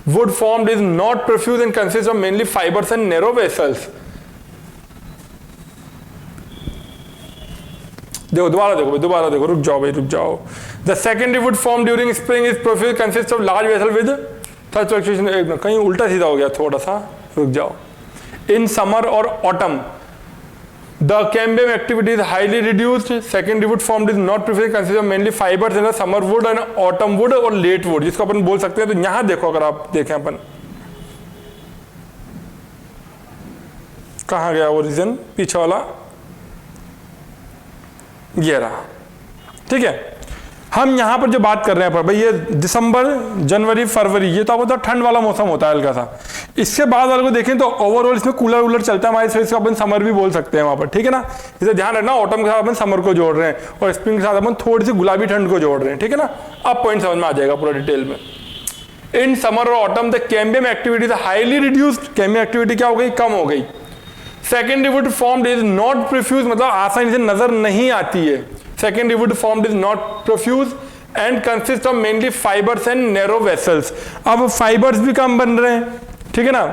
wood formed is not profuse and consists of mainly fibers and narrow vessels. देखो दोबारा देखो, रुक जाओ भाई रुक जाओ। The secondary wood formed during spring is profuse, consists of large vessel with such fluctuation। कहीं उल्टा सीधा हो गया थोड़ा सा, रुक जाओ। In summer or autumn the cambium activity is highly reduced, secondary wood formed is not profuse, consists of mainly fibers in the summer wood and autumn wood और late wood, जिसको अपन बोल सकते हैं। तो यहां देखो, अगर आप देखें अपन कहां गया वो रीजन, पीछे वाला ये रहा, ठीक है। हम यहां पर जो बात कर रहे हैं भाई, ये दिसंबर जनवरी फरवरी, ये तो आप बताओ ठंड वाला मौसम होता है हल्का सा। इसके बाद वाले को देखें तो ओवरऑल इसमें कूलर वूलर चलता है हमारे, इसको अपन समर भी बोल सकते हैं वहां पर, ठीक है ना। इसे ध्यान रखना, ऑटम के साथ अपन समर को जोड़ रहे हैं और स्प्रिंग के साथ अपन थोड़ी सी गुलाबी ठंड को जोड़ रहे हैं, ठीक है ना। अब पॉइंट समझ में आ जाएगा पूरा डिटेल में। इन समर और autumn the cambium activity highly reduced, cambium activity क्या हो गई, कम हो गई। Secondary would formed is not profuse, मतलब आसानी से नजर नहीं आती है। Secondary would formed is not profuse and consist of mainly fibres and narrow vessels. अब फाइबर्स भी कम बन रहे हैं, ठीक है ना,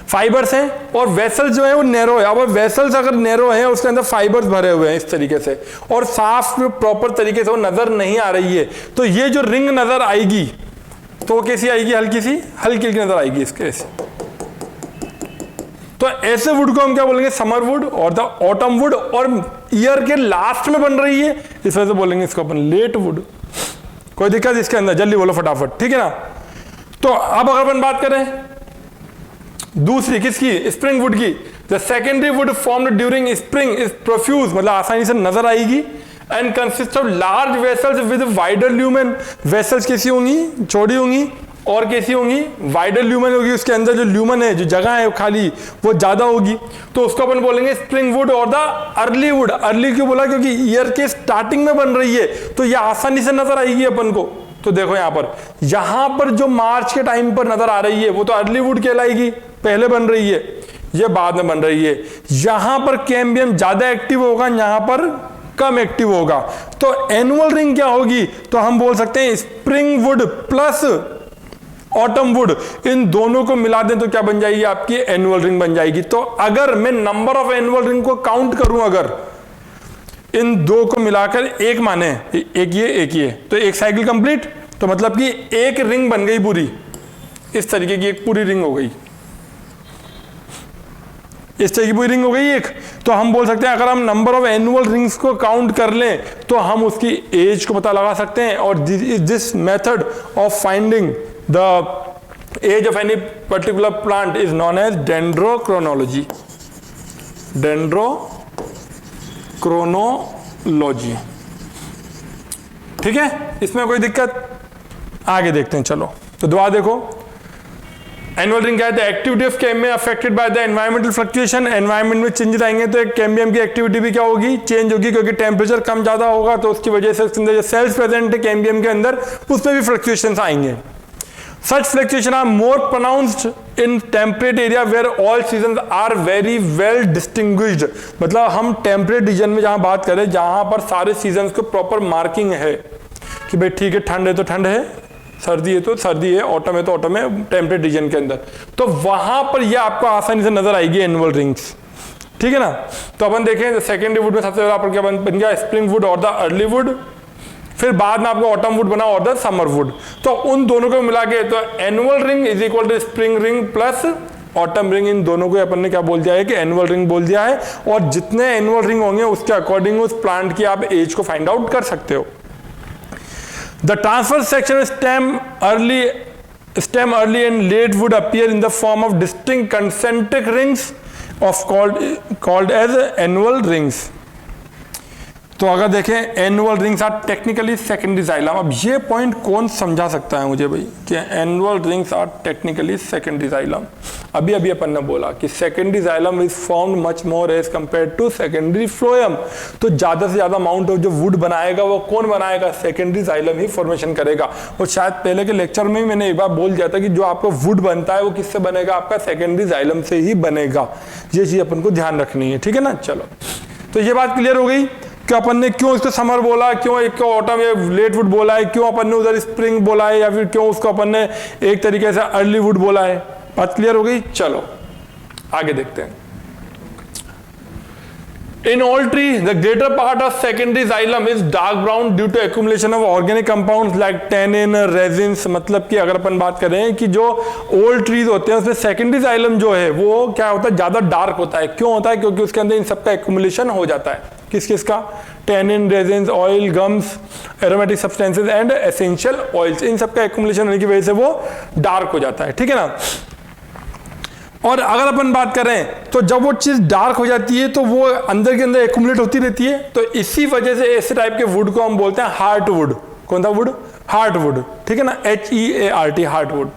फाइबर्स हैं, और वेसल्स जो है वो नैरो है। अब वेसल्स अगर नैरो है उसके अंदर फाइबर्स भरे हुए हैं इस तरीके से, और साफ प्रॉपर तरीके से वो नजर नहीं आ रही है। तो ये जो रिंग नजर आएगी तो वो कैसी आएगी, हल्की सी हल्की नजर आएगी इसके ऐसे। तो ऐसे वुड को हम क्या बोलेंगे, समर वुड और द ऑटम वुड, और ईयर के लास्ट में बन रही है इस वजह से बोलेंगे इसको अपन लेट वुड। कोई दिक्कत इसके अंदर, जल्दी बोलो फटाफट, ठीक है ना। तो अब अगर अपन बात करें दूसरी किसकी, स्प्रिंग वुड की, the secondary would formed during spring is profuse, मतलब आसानी से नजर आएगी, and consist of large vessels with wider lumen. Vessels कैसी होंगी, चौड़ी होंगी, और कैसी होंगी, वाइडर ल्यूमेन होगी, उसके अंदर जो ल्यूमेन है, जो जगह है खाली, वो ज्यादा होगी। तो उसको अपन बोलेंगे स्प्रिंग वुड और द अर्ली वुड। अर्ली क्यों बोला, क्योंकि ईयर के स्टार्टिंग में बन रही है, तो ये आसानी से नजर आएगी अपन को। तो देखो यहां पर जो मार्च के टाइम पर नजर आ रही है वो तो अर्ली वुड कहलाएगी, पहले बन रही है, ये बाद में बन रही है। यहां पर कैम्बियम ज्यादा एक्टिव होगा, यहां पर कम एक्टिव होगा। तो एनुअल रिंग क्या होगी, तो हम बोल सकते हैं spring wood plus autumn wood, इन दोनों को मिला दें तो क्या बन जाएगी, आपकी एनुअल रिंग बन जाएगी। तो अगर मैं नंबर ऑफ एनुअल रिंग को काउंट करूं, अगर इन दो को मिलाकर एक माने, एक ये, तो एक साइकिल कंप्लीट, तो मतलब कि एक रिंग बन गई पूरी, इस तरीके की एक पूरी रिंग हो गई, इस तरह की पूरी रिंग हो गई एक। तो हम बोल सकते हैं अगर हम नंबर ऑफ एनुअल रिंग्स को काउंट कर लें तो हम उसकी एज को पता लगा सकते हैं। और this method of finding the age of any particular plant is known as dendrochronology. Dendrochronology, ठीक है, इसमें कोई दिक्कत, आगे देखते हैं। चलो तो दुआ देखो, एनुअल रिंग क्या है, activity of cambium affected by the environmental fluctuation. Environment में चेंजेस आएंगे तो एक कैम्बियम की एक्टिविटी भी क्या होगी, चेंज होगी, क्योंकि टेम्परेचर कम ज्यादा होगा तो उसकी वजह से उसके अंदर जो सेल्स प्रेजेंट है कैम्बियम के अंदर, उसमें भी फ्लक्चुएशंस आएंगे। Such fluctuations are more pronounced in temperate area where all seasons are very well distinguished। मतलब हम टेम्परेट रीजन में जहां बात करें, जहां पर सारे सीजन्स को प्रॉपर मार्किंग है कि भाई ठीक है, ठंड है तो ठंड है, सर्दी है तो सर्दी है, ऑटम है तो ऑटम है, टेम्परेट रीजन के अंदर, तो वहां पर ये आपको आसानी से नजर आएगी एनुअल रिंग्स, ठीक है ना। तो अपन देखें सेकेंडरी वुड में सबसे पहले आपका क्या बन गया, स्प्रिंग वुड और द अर्ली वुड, फिर बाद में आपको ऑटम वुड बना और द समर वुड। तो उन दोनों को मिला के तो annual ring is equal to spring ring plus autumn ring, इन दोनों को अपन ने क्या बोल दिया है कि एनुअल रिंग बोल दिया है। और जितने एनुअल रिंग होंगे उसके अकॉर्डिंग उस प्लांट की आप एज को फाइंड आउट कर सकते हो। The transfer section stem early and late would appear in the form of distinct concentric rings of called as annual rings। तो अगर देखें annual rings are technically secondary xylem. अब ये पॉइंट कौन समझा सकता है मुझे भाई कि annual rings are technically secondary xylem. अभी अभी अपन ने बोला कि secondary xylem is formed much more as compare to secondary phloem. तो ज्यादा से ज्यादा अमाउंट ऑफ जो वुड बनाएगा वो कौन बनाएगा, सेकेंडरी जाइलम ही फॉर्मेशन करेगा। और शायद पहले के लेक्चर में ही मैंने एक बार बोल दिया था कि जो आपको वुड बनता है वो किससे बनेगा, आपका सेकेंडरी जाइलम से ही बनेगा। ये चीज अपन को ध्यान रखनी है, ठीक है ना। चलो तो ये बात क्लियर हो गई कि अपन ने क्यों इसको समर बोला, क्यों एक ऑटम या लेट वुड बोला है, क्यों अपन ने उधर स्प्रिंग बोला है, या फिर क्यों उसको अपन ने एक तरीके से अर्ली वुड बोला है। बात क्लियर हो गई। चलो आगे देखते हैं। In all tree, the greater part of secondary xylem is dark brown due to accumulation of organic compounds like tannin, resins। मतलब कि अगर अपन बात करें कि जो ओल्ड ट्रीज होते हैं उसमें सेकेंडरी जाइलम जो है वो क्या होता है, ज्यादा डार्क होता है। क्यों होता है, क्योंकि उसके अंदर इन सबका एक्यूमुलेशन हो जाता है। किस किस का, tannin, resins, oil, gums, aromatic substances and essential oils, इन सबका एक्यूमुलेशन होने की वजह से वो डार्क हो जाता है, ठीक है ना। और अगर अपन बात करें तो जब वो चीज डार्क हो जाती है तो वो अंदर के अंदर एक्यूमुलेट होती रहती है। तो इसी वजह से ऐसे टाइप के वुड को हम बोलते हैं हार्ट वुड। कौन सा वुड, हार्ट वुड, ठीक है ना, HEART, heart would.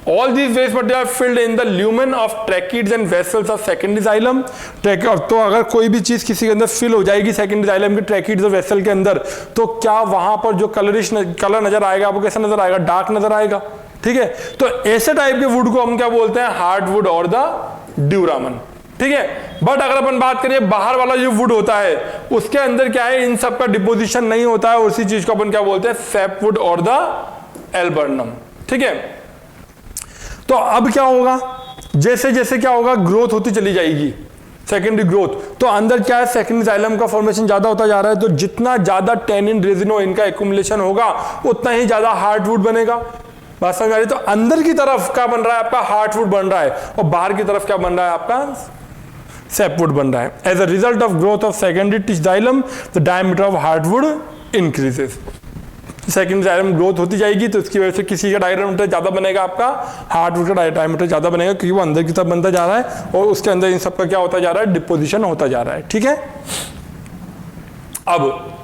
All these waste material are filled in the lumen of tracheids and vessels of secondary xylem। तो अगर कोई भी चीज किसी के अंदर फिल हो जाएगी सेकेंडरी जाइलम के ट्रैकिड्स और वेसल के अंदर, तो क्या वहां पर जो कलर नजर आएगा आपको कैसा नजर आएगा, डार्क नजर आएगा, ठीक है। तो ऐसे टाइप के वुड को हम क्या बोलते हैं, हार्ड वुड और द ड्यूरामन, ठीक है। बट अगर अपन बात करें बाहर वाला जो वुड होता है उसके अंदर क्या है, इन सब का डिपोजिशन नहीं होता है। उसी चीज को अपन क्या बोलते हैं, सैपवुड और द एल्बर्नम, ठीक है। तो अब क्या होगा, जैसे जैसे क्या होगा, ग्रोथ होती चली जाएगी, सेकेंडरी ग्रोथ। तो अंदर क्या है, सेकेंडरी जाइलम का फॉर्मेशन ज्यादा होता जा रहा है। तो जितना ज्यादा टैनिन, रेजिनो इनका एक्यूमुलेशन होगा उतना ही ज्यादा हार्डवुड बनेगा। बात समझ आ रही। तो अंदर की तरफ क्या बन रहा है आपका, हार्डवुड बन रहा है, और बाहर की तरफ क्या बन रहा है आपका, सैपवुड बन रहा है। As a result of growth of secondary xylem the diameter of hardwood increases. Secondary xylem growth होती जाएगी तो इसकी वजह से किसी का डायमीटर ज्यादा बनेगा, आपका हार्डवुड का डायमीटर ज्यादा बनेगा, क्योंकि वो अंदर की तरफ बनता जा रहा है और उसके अंदर इन सबका क्या होता जा रहा है, डिपोजिशन होता जा रहा है, ठीक है। अब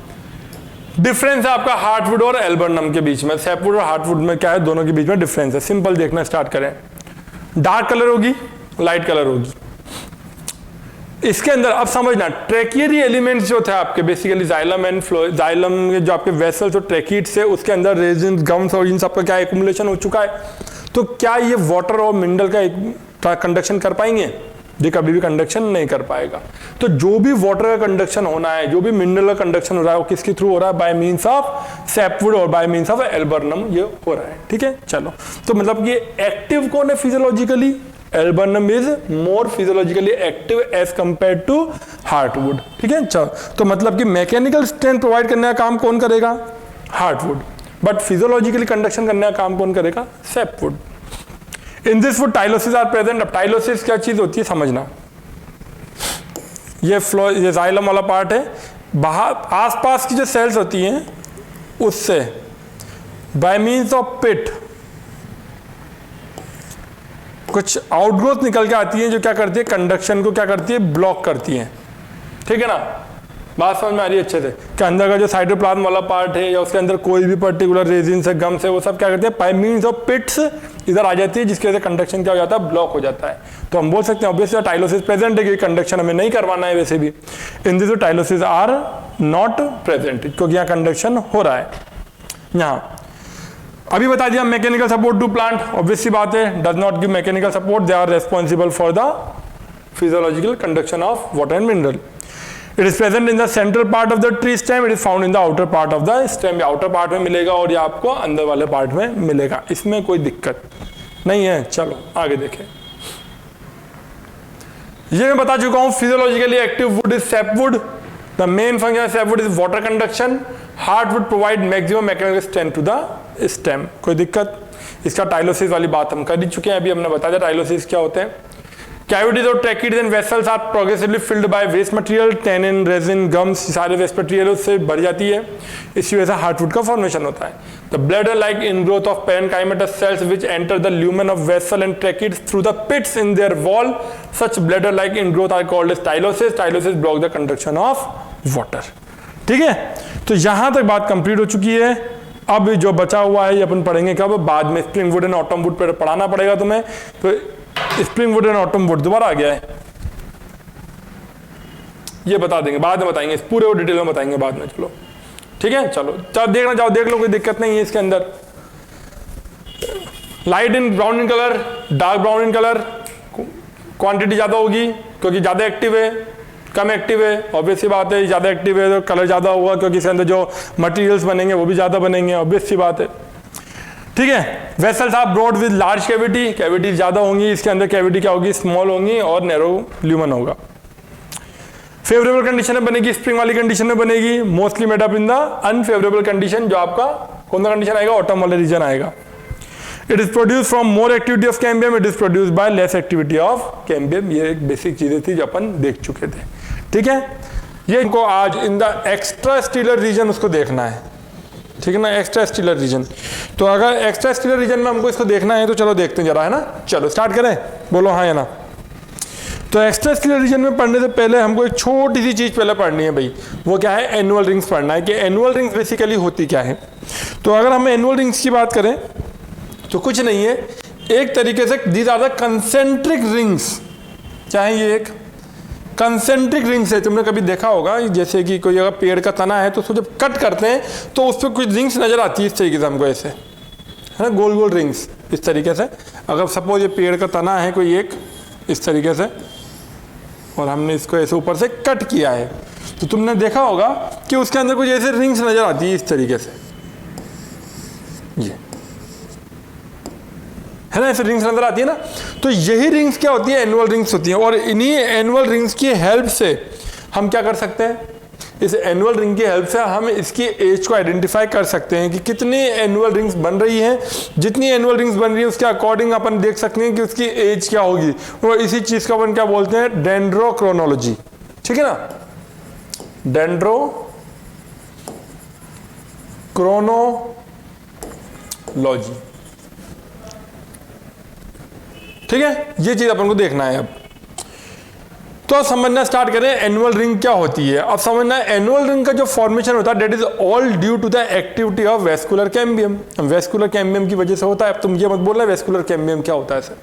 डिफरेंस है आपका हार्डवुड और एल्बर्नम के बीच में। सैपवुड और हार्डवुड में क्या है, दोनों के बीच में डिफरेंस है। सिंपल देखना स्टार्ट करें। डार्क कलर होगी, लाइट कलर होगी। इसके अंदर अब समझना, ट्रैकियरी एलिमेंट्स जो थे आपके बेसिकली जाइलम एंड जाइलम के जो आपके वेसल्स और ट्रैकिड्स है उसके अंदर रेजिन, गम्स और इन सब का क्या एक्यूमुलेशन हो चुका है। तो क्या ये वाटर और मिनरल का कंडक्शन कर पाएंगे, ये कभी भी कंडक्शन नहीं कर पाएगा। तो जो भी वाटर का कंडक्शन होना है, जो भी मिनरल का कंडक्शन हो रहा है, वो किसके थ्रू हो रहा है, बाय मींस ऑफ सैपवुड और बाय मींस ऑफ एल्बर्नम ये हो रहा है, ठीक है। चलो तो मतलब ये एक्टिव कौन है physiologically, alburnum is more physiologically active as compare to hardwood, ठीक है। चलो तो मतलब कि मैकेनिकल स्ट्रेंथ प्रोवाइड करने का काम कौन करेगा, हार्डवुड, बट फिजियोलॉजिकली कंडक्शन करने का काम कौन करेगा, sapwood. In this wood tylosis are present. अब टाइलोसिस क्या चीज होती है समझना, ये जाइलम वाला पार्ट है, बाहर आसपास की जो सेल्स होती हैं उससे बाय मींस ऑफ पिट कुछ आउटग्रोथ निकल के आती है जो क्या करती है, कंडक्शन को क्या करती है, ब्लॉक करती है, ठीक है ना। बात समझ में आ रही है अच्छे से कि अंदर का जो साइटोप्लाज्म वाला पार्ट है या उसके अंदर कोई भी पर्टिकुलर रेजिन से, गम से, वो सब क्या करते हैं, बाय मींस ऑफ पिट्स इधर आ जाती है, जिसकी वजह से कंडक्शन क्या हो जाता है, ब्लॉक हो जाता है। तो हम बोल सकते हैं ऑब्वियसली टाइलोसिस प्रेजेंट है, क्योंकि कंडक्शन हमें नहीं करवाना है वैसे भी। In this tylosis are not present, क्योंकि यहाँ कंडक्शन हो रहा है। यहाँ अभी बता दिया mechanical support to plant, obviously बात है, does not give mechanical support, they are responsible for the physiological conduction of water and mineral. It is present in the central part of the tree stem, it is found in the outer part of the stem. Outer part में मिलेगा और ये आपको अंदर वाले part में मिलेगा, इसमें कोई दिक्कत नहीं है। चलो आगे देखें। ये मैं बता चुका हूं, physiologically active wood is sapwood, the main function of sapwood is water conduction, hardwood provide maximum mechanical strength to the stem. कोई दिक्कत? इसका टाइलोसिस वाली बात हम कर ही चुके हैं, अभी हमने बताया टाइलोसिस क्या होते हैं। कैविटीज और tracheids and vessels are progressively filled by waste material, tannin, resin, gums, सारे वेस्ट मटेरियल उससे भर जाती है, इसी वजह से हार्डवुड का फॉर्मेशन होता है। The bladder like ingrowth of parenchymatous cells which enter the lumen of vessel and tracheids through the pits in their wall, such bladder like ingrowth are called as tylosis. Tylosis block the conduction of water. ठीक है, तो यहां तक बात complete हो चुकी है। अब जो बचा हुआ है ये अपन पढ़ेंगे कब? बाद में। Spring wood and autumn would पर पढ़ाना पड़ेगा तुम्हें, तो spring wood and autumn would दोबारा आ गया है, ये बता देंगे, बाद में बताएंगे, इस पूरे को डिटेल में बताएंगे बाद में। चलो ठीक है, चलो देखना जाओ, देख लो, कोई दिक्कत नहीं है इसके अंदर। Light in brown in colour, dark brown in colour, quantity ज्यादा होगी क्योंकि ज्यादा एक्टिव है, कम एक्टिव है, ऑब्वियस सी बात है। ज्यादा एक्टिव है तो कलर ज्यादा होगा क्योंकि इसके अंदर जो मटेरियल्स बनेंगे वो भी ज्यादा बनेंगे, ऑब्वियस सी बात है। ठीक है, vessels are broad with large cavity, cavity ज्यादा होंगी, इसके अंदर कैविटी क्या होगी? स्मॉल होंगी, और नैरो ल्यूमन होगा। फेवरेबल कंडीशन में बनेगी, स्प्रिंग वाली कंडीशन में बनेगी, mostly made up in the unfavourable condition, जो आपका कौन सा कंडीशन आएगा? ऑटम वाला रीजन आएगा। It is produce from more activity of cambium, it is produce by less activity of cambium. ये एक बेसिक चीजें थी जो अपन देख चुके थे। ठीक है, ये इनको आज in the extra stealer region उसको देखना है, ठीक है ना, एक्स्ट्रा स्टीलर रीजन। तो अगर एक्स्ट्रा स्टीलर रीजन में हमको इसको देखना है तो चलो देखते हैं जरा, है ना। चलो स्टार्ट करें, बोलो हाँ या ना। तो एक्स्ट्रा स्टीलर रीजन में पढ़ने से पहले हमको एक छोटी सी चीज पहले पढ़नी है भाई, वो क्या है? एनुअल रिंग्स पढ़ना है कि एनुअल रिंग्स बेसिकली होती क्या है। तो अगर हम एनुअल रिंग्स की बात करें तो कुछ नहीं है, एक तरीके से these are the concentric rings, चाहे ये एक कंसेंट्रिक रिंग्स है। तुमने कभी देखा होगा जैसे कि कोई अगर पेड़ का तना है तो उसको जब कट करते हैं तो उस पर कुछ रिंग्स नजर आती है इस तरीके से हमको, ऐसे है ना, गोल गोल रिंग्स इस तरीके से। अगर सपोज ये पेड़ का तना है कोई एक इस तरीके से, और हमने इसको ऐसे ऊपर से कट किया है, तो तुमने देखा होगा कि उसके अंदर कुछ ऐसे रिंग्स नजर आती है इस तरीके से, ये है ना, ऐसे रिंग्स नजर आती है ना। तो यही रिंग्स क्या होती है? एनुअल रिंग्स होती हैं। और इन्हीं एनुअल रिंग्स की हेल्प से हम क्या कर सकते हैं? इस एनुअल रिंग की हेल्प से हम इसकी एज को आइडेंटिफाई कर सकते हैं कि कितनी एनुअल रिंग्स बन रही हैं। जितनी एनुअल रिंग्स बन रही है उसके अकॉर्डिंग अपन देख सकते हैं कि उसकी एज क्या होगी। और इसी चीज को अपन क्या बोलते हैं? डेंड्रोक्रोनोलॉजी। ठीक है ना, डेंड्रोक्रोनोलॉजी। ठीक है, ये चीज अपन को देखना है। अब तो समझना स्टार्ट करें एनुअल रिंग क्या होती है। अब समझना एनुअल रिंग का जो फॉर्मेशन होता है that is all due to the activity of vascular cambium. Vascular cambium की वजह से होता है। अब तुम ये मत बोलना वेस्कुलर कैम्बियम क्या होता है सर।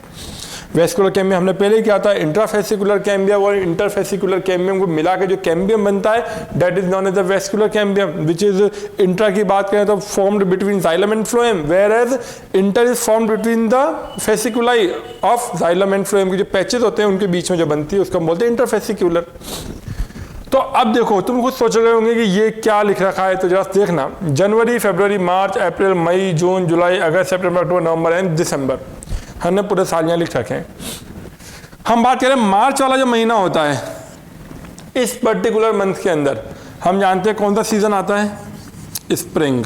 वेस्कुलर कैम्बियम हमने पहले ही किया था। इंट्राफेसिकुलर कैम्बियम और इंटरफेसिकुलर कैम्बियम को मिला के जो कैम्बियम बनता है that is known as the vascular cambium, which is intra की बात करें तो formed between xylem and phloem, whereas inter is formed between the fasciculi of xylem and phloem. के जो पैचेस होते हैं उनके बीच में जो बनती है उसको हम बोलते हैं इंटरफेसिकुलर। तो अब देखो तुम खुद सोच रहे होंगे कि ये क्या लिख रखा है, तो जरा देखना। जनवरी, फरवरी, मार्च, अप्रैल, मई, जून, जुलाई, अगस्त, सितंबर, अक्टूबर, नवंबर एंड दिसंबर, हमने पूरे साल यहाँ लिख रखे हैं। हम बात करें मार्च वाला जो महीना होता है, इस पर्टिकुलर मंथ के अंदर हम जानते हैं कौन सा सीजन आता है? स्प्रिंग।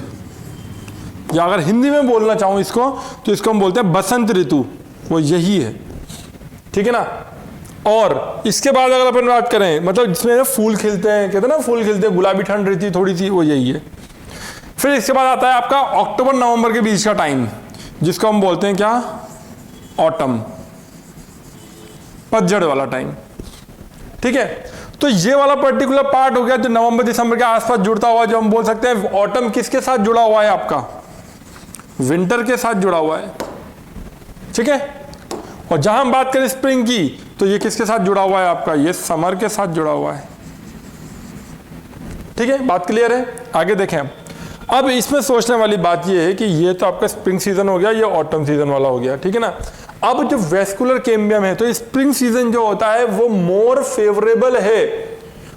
या अगर हिंदी में बोलना चाहूं इसको तो इसको हम बोलते हैं बसंत ऋतु, वो यही है। ठीक है ना। और इसके बाद अगर अपन बात करें मतलब जिसमें फूल खिलते हैं, कहते हैं ना फूल खिलते हैं, गुलाबी ठंड रहती है थोड़ी सी, वो यही है। फिर इसके बाद आता है आपका अक्टूबर नवंबर के बीच का टाइम, जिसको हम बोलते हैं क्या? ऑटम, पतझड़ वाला टाइम। ठीक है, तो ये वाला पर्टिकुलर पार्ट हो गया जो नवंबर दिसंबर के आसपास जुड़ता हुआ, जो हम बोल सकते हैं ऑटम किसके साथ जुड़ा हुआ है? आपका विंटर के साथ जुड़ा हुआ है। ठीक है, और जहां हम बात करें स्प्रिंग की तो ये किसके साथ जुड़ा हुआ है? आपका ये समर के साथ जुड़ा हुआ है। ठीक है, बात क्लियर है? आगे देखें। अब इसमें सोचने वाली बात ये है कि ये तो आपका स्प्रिंग सीजन हो गया, ये ऑटम सीजन वाला हो गया। ठीक है ना। अब जो वेस्कुलर कैम्बियम है तो स्प्रिंग सीजन जो होता है वो मोर फेवरेबल है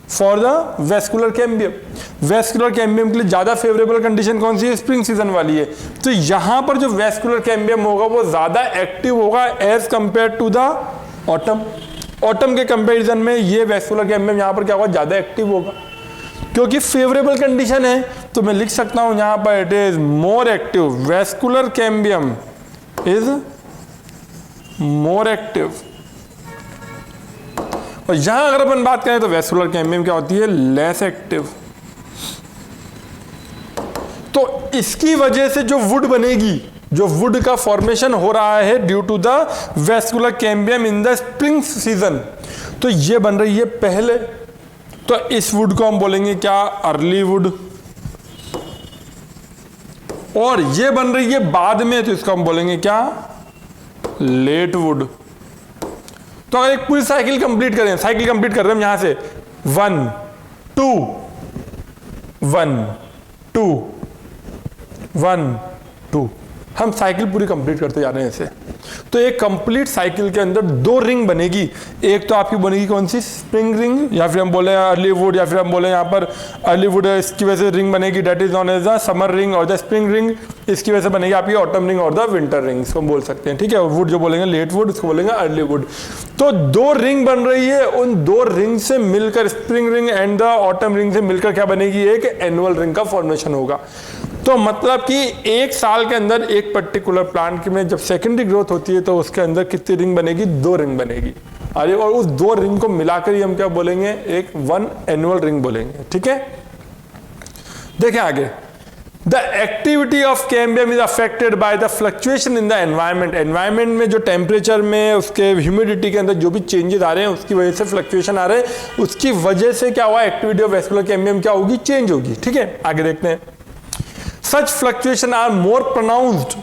for the vascular cambium. Vascular cambium के लिए ज्यादा फेवरेबल कंडीशन कौन सी है? स्प्रिंग सीजन वाली है। तो यहां पर जो वेस्कुलर कैम्बियम होगा वो ज्यादा एक्टिव होगा as compare to the autumn. Autumn के कंपैरिजन में ये वैस्कुलर कैम्बियम यहाँ पर क्या होगा, ज़्यादा एक्टिव होगा क्योंकि फेवरेबल कंडीशन है। तो मैं लिख सकता हूँ यहाँ पर it is more active, vascular cambium is more active. और यहां अगर अपन बात करें तो वैस्कुलर कैम्बियम क्या होती है, लेस एक्टिव। तो इसकी वजह से जो वुड बनेगी, जो वुड का फॉर्मेशन हो रहा है due to the vascular cambium in the spring season, तो ये बन रही है पहले। तो इस वुड को हम बोलेंगे क्या, अर्ली वुड। और ये बन रही है बाद में, तो इसको हम बोलेंगे क्या, लेट वुड। तो अगर एक पूरी साइकिल कंप्लीट करें, साइकिल कंप्लीट कर रहे हैं हम यहां से 1 2 1 2 1 2, हम साइकिल पूरी कंप्लीट करते जा रहे हैं ऐसे। तो एक कंप्लीट साइकिल के अंदर 2 रिंग बनेगी। एक तो आपकी बनेगी कौन सी, स्प्रिंग रिंग, या फिर हम बोले अर्ली वुड, या फिर हम बोले यहाँ पर अर्ली वुड, इसकी वजह से रिंग बनेगी that is known as the summer ring और द स्प्रिंग रिंग। इसकी वजह से बनेगी आपकी ऑटम रिंग और द विंटर रिंग, इसको हम बोल सकते हैं। ठीक है, वुड जो बोलेंगे लेट वुड, इसको बोलेंगे अर्ली वुड। तो 2 रिंग बन रही है, उन 2 रिंग से मिलकर, spring ring and the autumn ring से मिलकर क्या बनेगी, एक एनुअल रिंग का फॉर्मेशन होगा। तो मतलब कि एक साल के अंदर एक पर्टिकुलर प्लांट में जब सेकेंडरी ग्रोथ होती है तो उसके अंदर कितनी रिंग बनेगी, 2 रिंग बनेगी। अरे और उस 2 रिंग को मिलाकर ही हम क्या बोलेंगे, एक 1 एनुअल रिंग बोलेंगे। ठीक है, देखें आगे। The activity of cambium is affected by the fluctuation in the environment. Environment में जो टेम्परेचर में, उसके ह्यूमिडिटी के अंदर जो भी चेंजेस आ रहे हैं, उसकी वजह से फ्लक्चुएशन आ रहे हैं, उसकी वजह से क्या हुआ, एक्टिविटी ऑफ वैस्कुलर कैम्बियम क्या होगी, चेंज होगी। ठीक है, आगे देखते हैं। Such fluctuation are more pronounced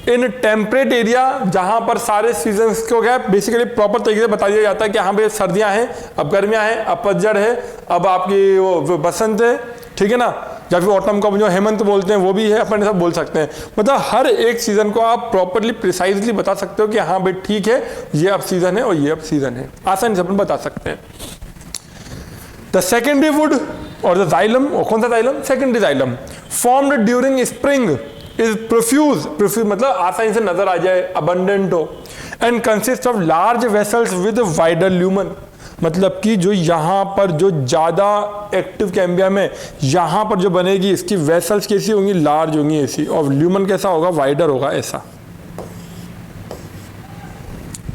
in temperate area, जहां पर सारे सीजन्स को क्या बेसिकली प्रॉपर तरीके से बता दिया जाता है कि हाँ भाई सर्दियां हैं, अब गर्मियां हैं, अब पतझड़ है, अब आपकी वो बसंत है, ठीक है ना, या फिर ऑटम को जो हेमंत बोलते हैं वो भी है, अपन सब बोल सकते हैं। मतलब हर एक सीजन को आप प्रॉपरली प्रिसाइजली बता सकते हो कि हाँ भाई ठीक है, ये अब सीजन है और ये अब सीजन है, आसानी से अपन बता सकते हैं। द सेकेंडरी वुड और द जाइलम, और कौन सा xylem, secondary xylem, formed during spring is profuse, profuse मतलब आसानी से नजर आ जाए, अबंडेंट हो, and consist of large vessels with wider lumen. मतलब कि जो यहाँ पर जो ज्यादा एक्टिव कैम्बियम है, यहाँ पर जो बनेगी इसकी वेसल्स कैसी होंगी, लार्ज होंगी ऐसी, और ल्यूमन कैसा होगा, वाइडर होगा ऐसा।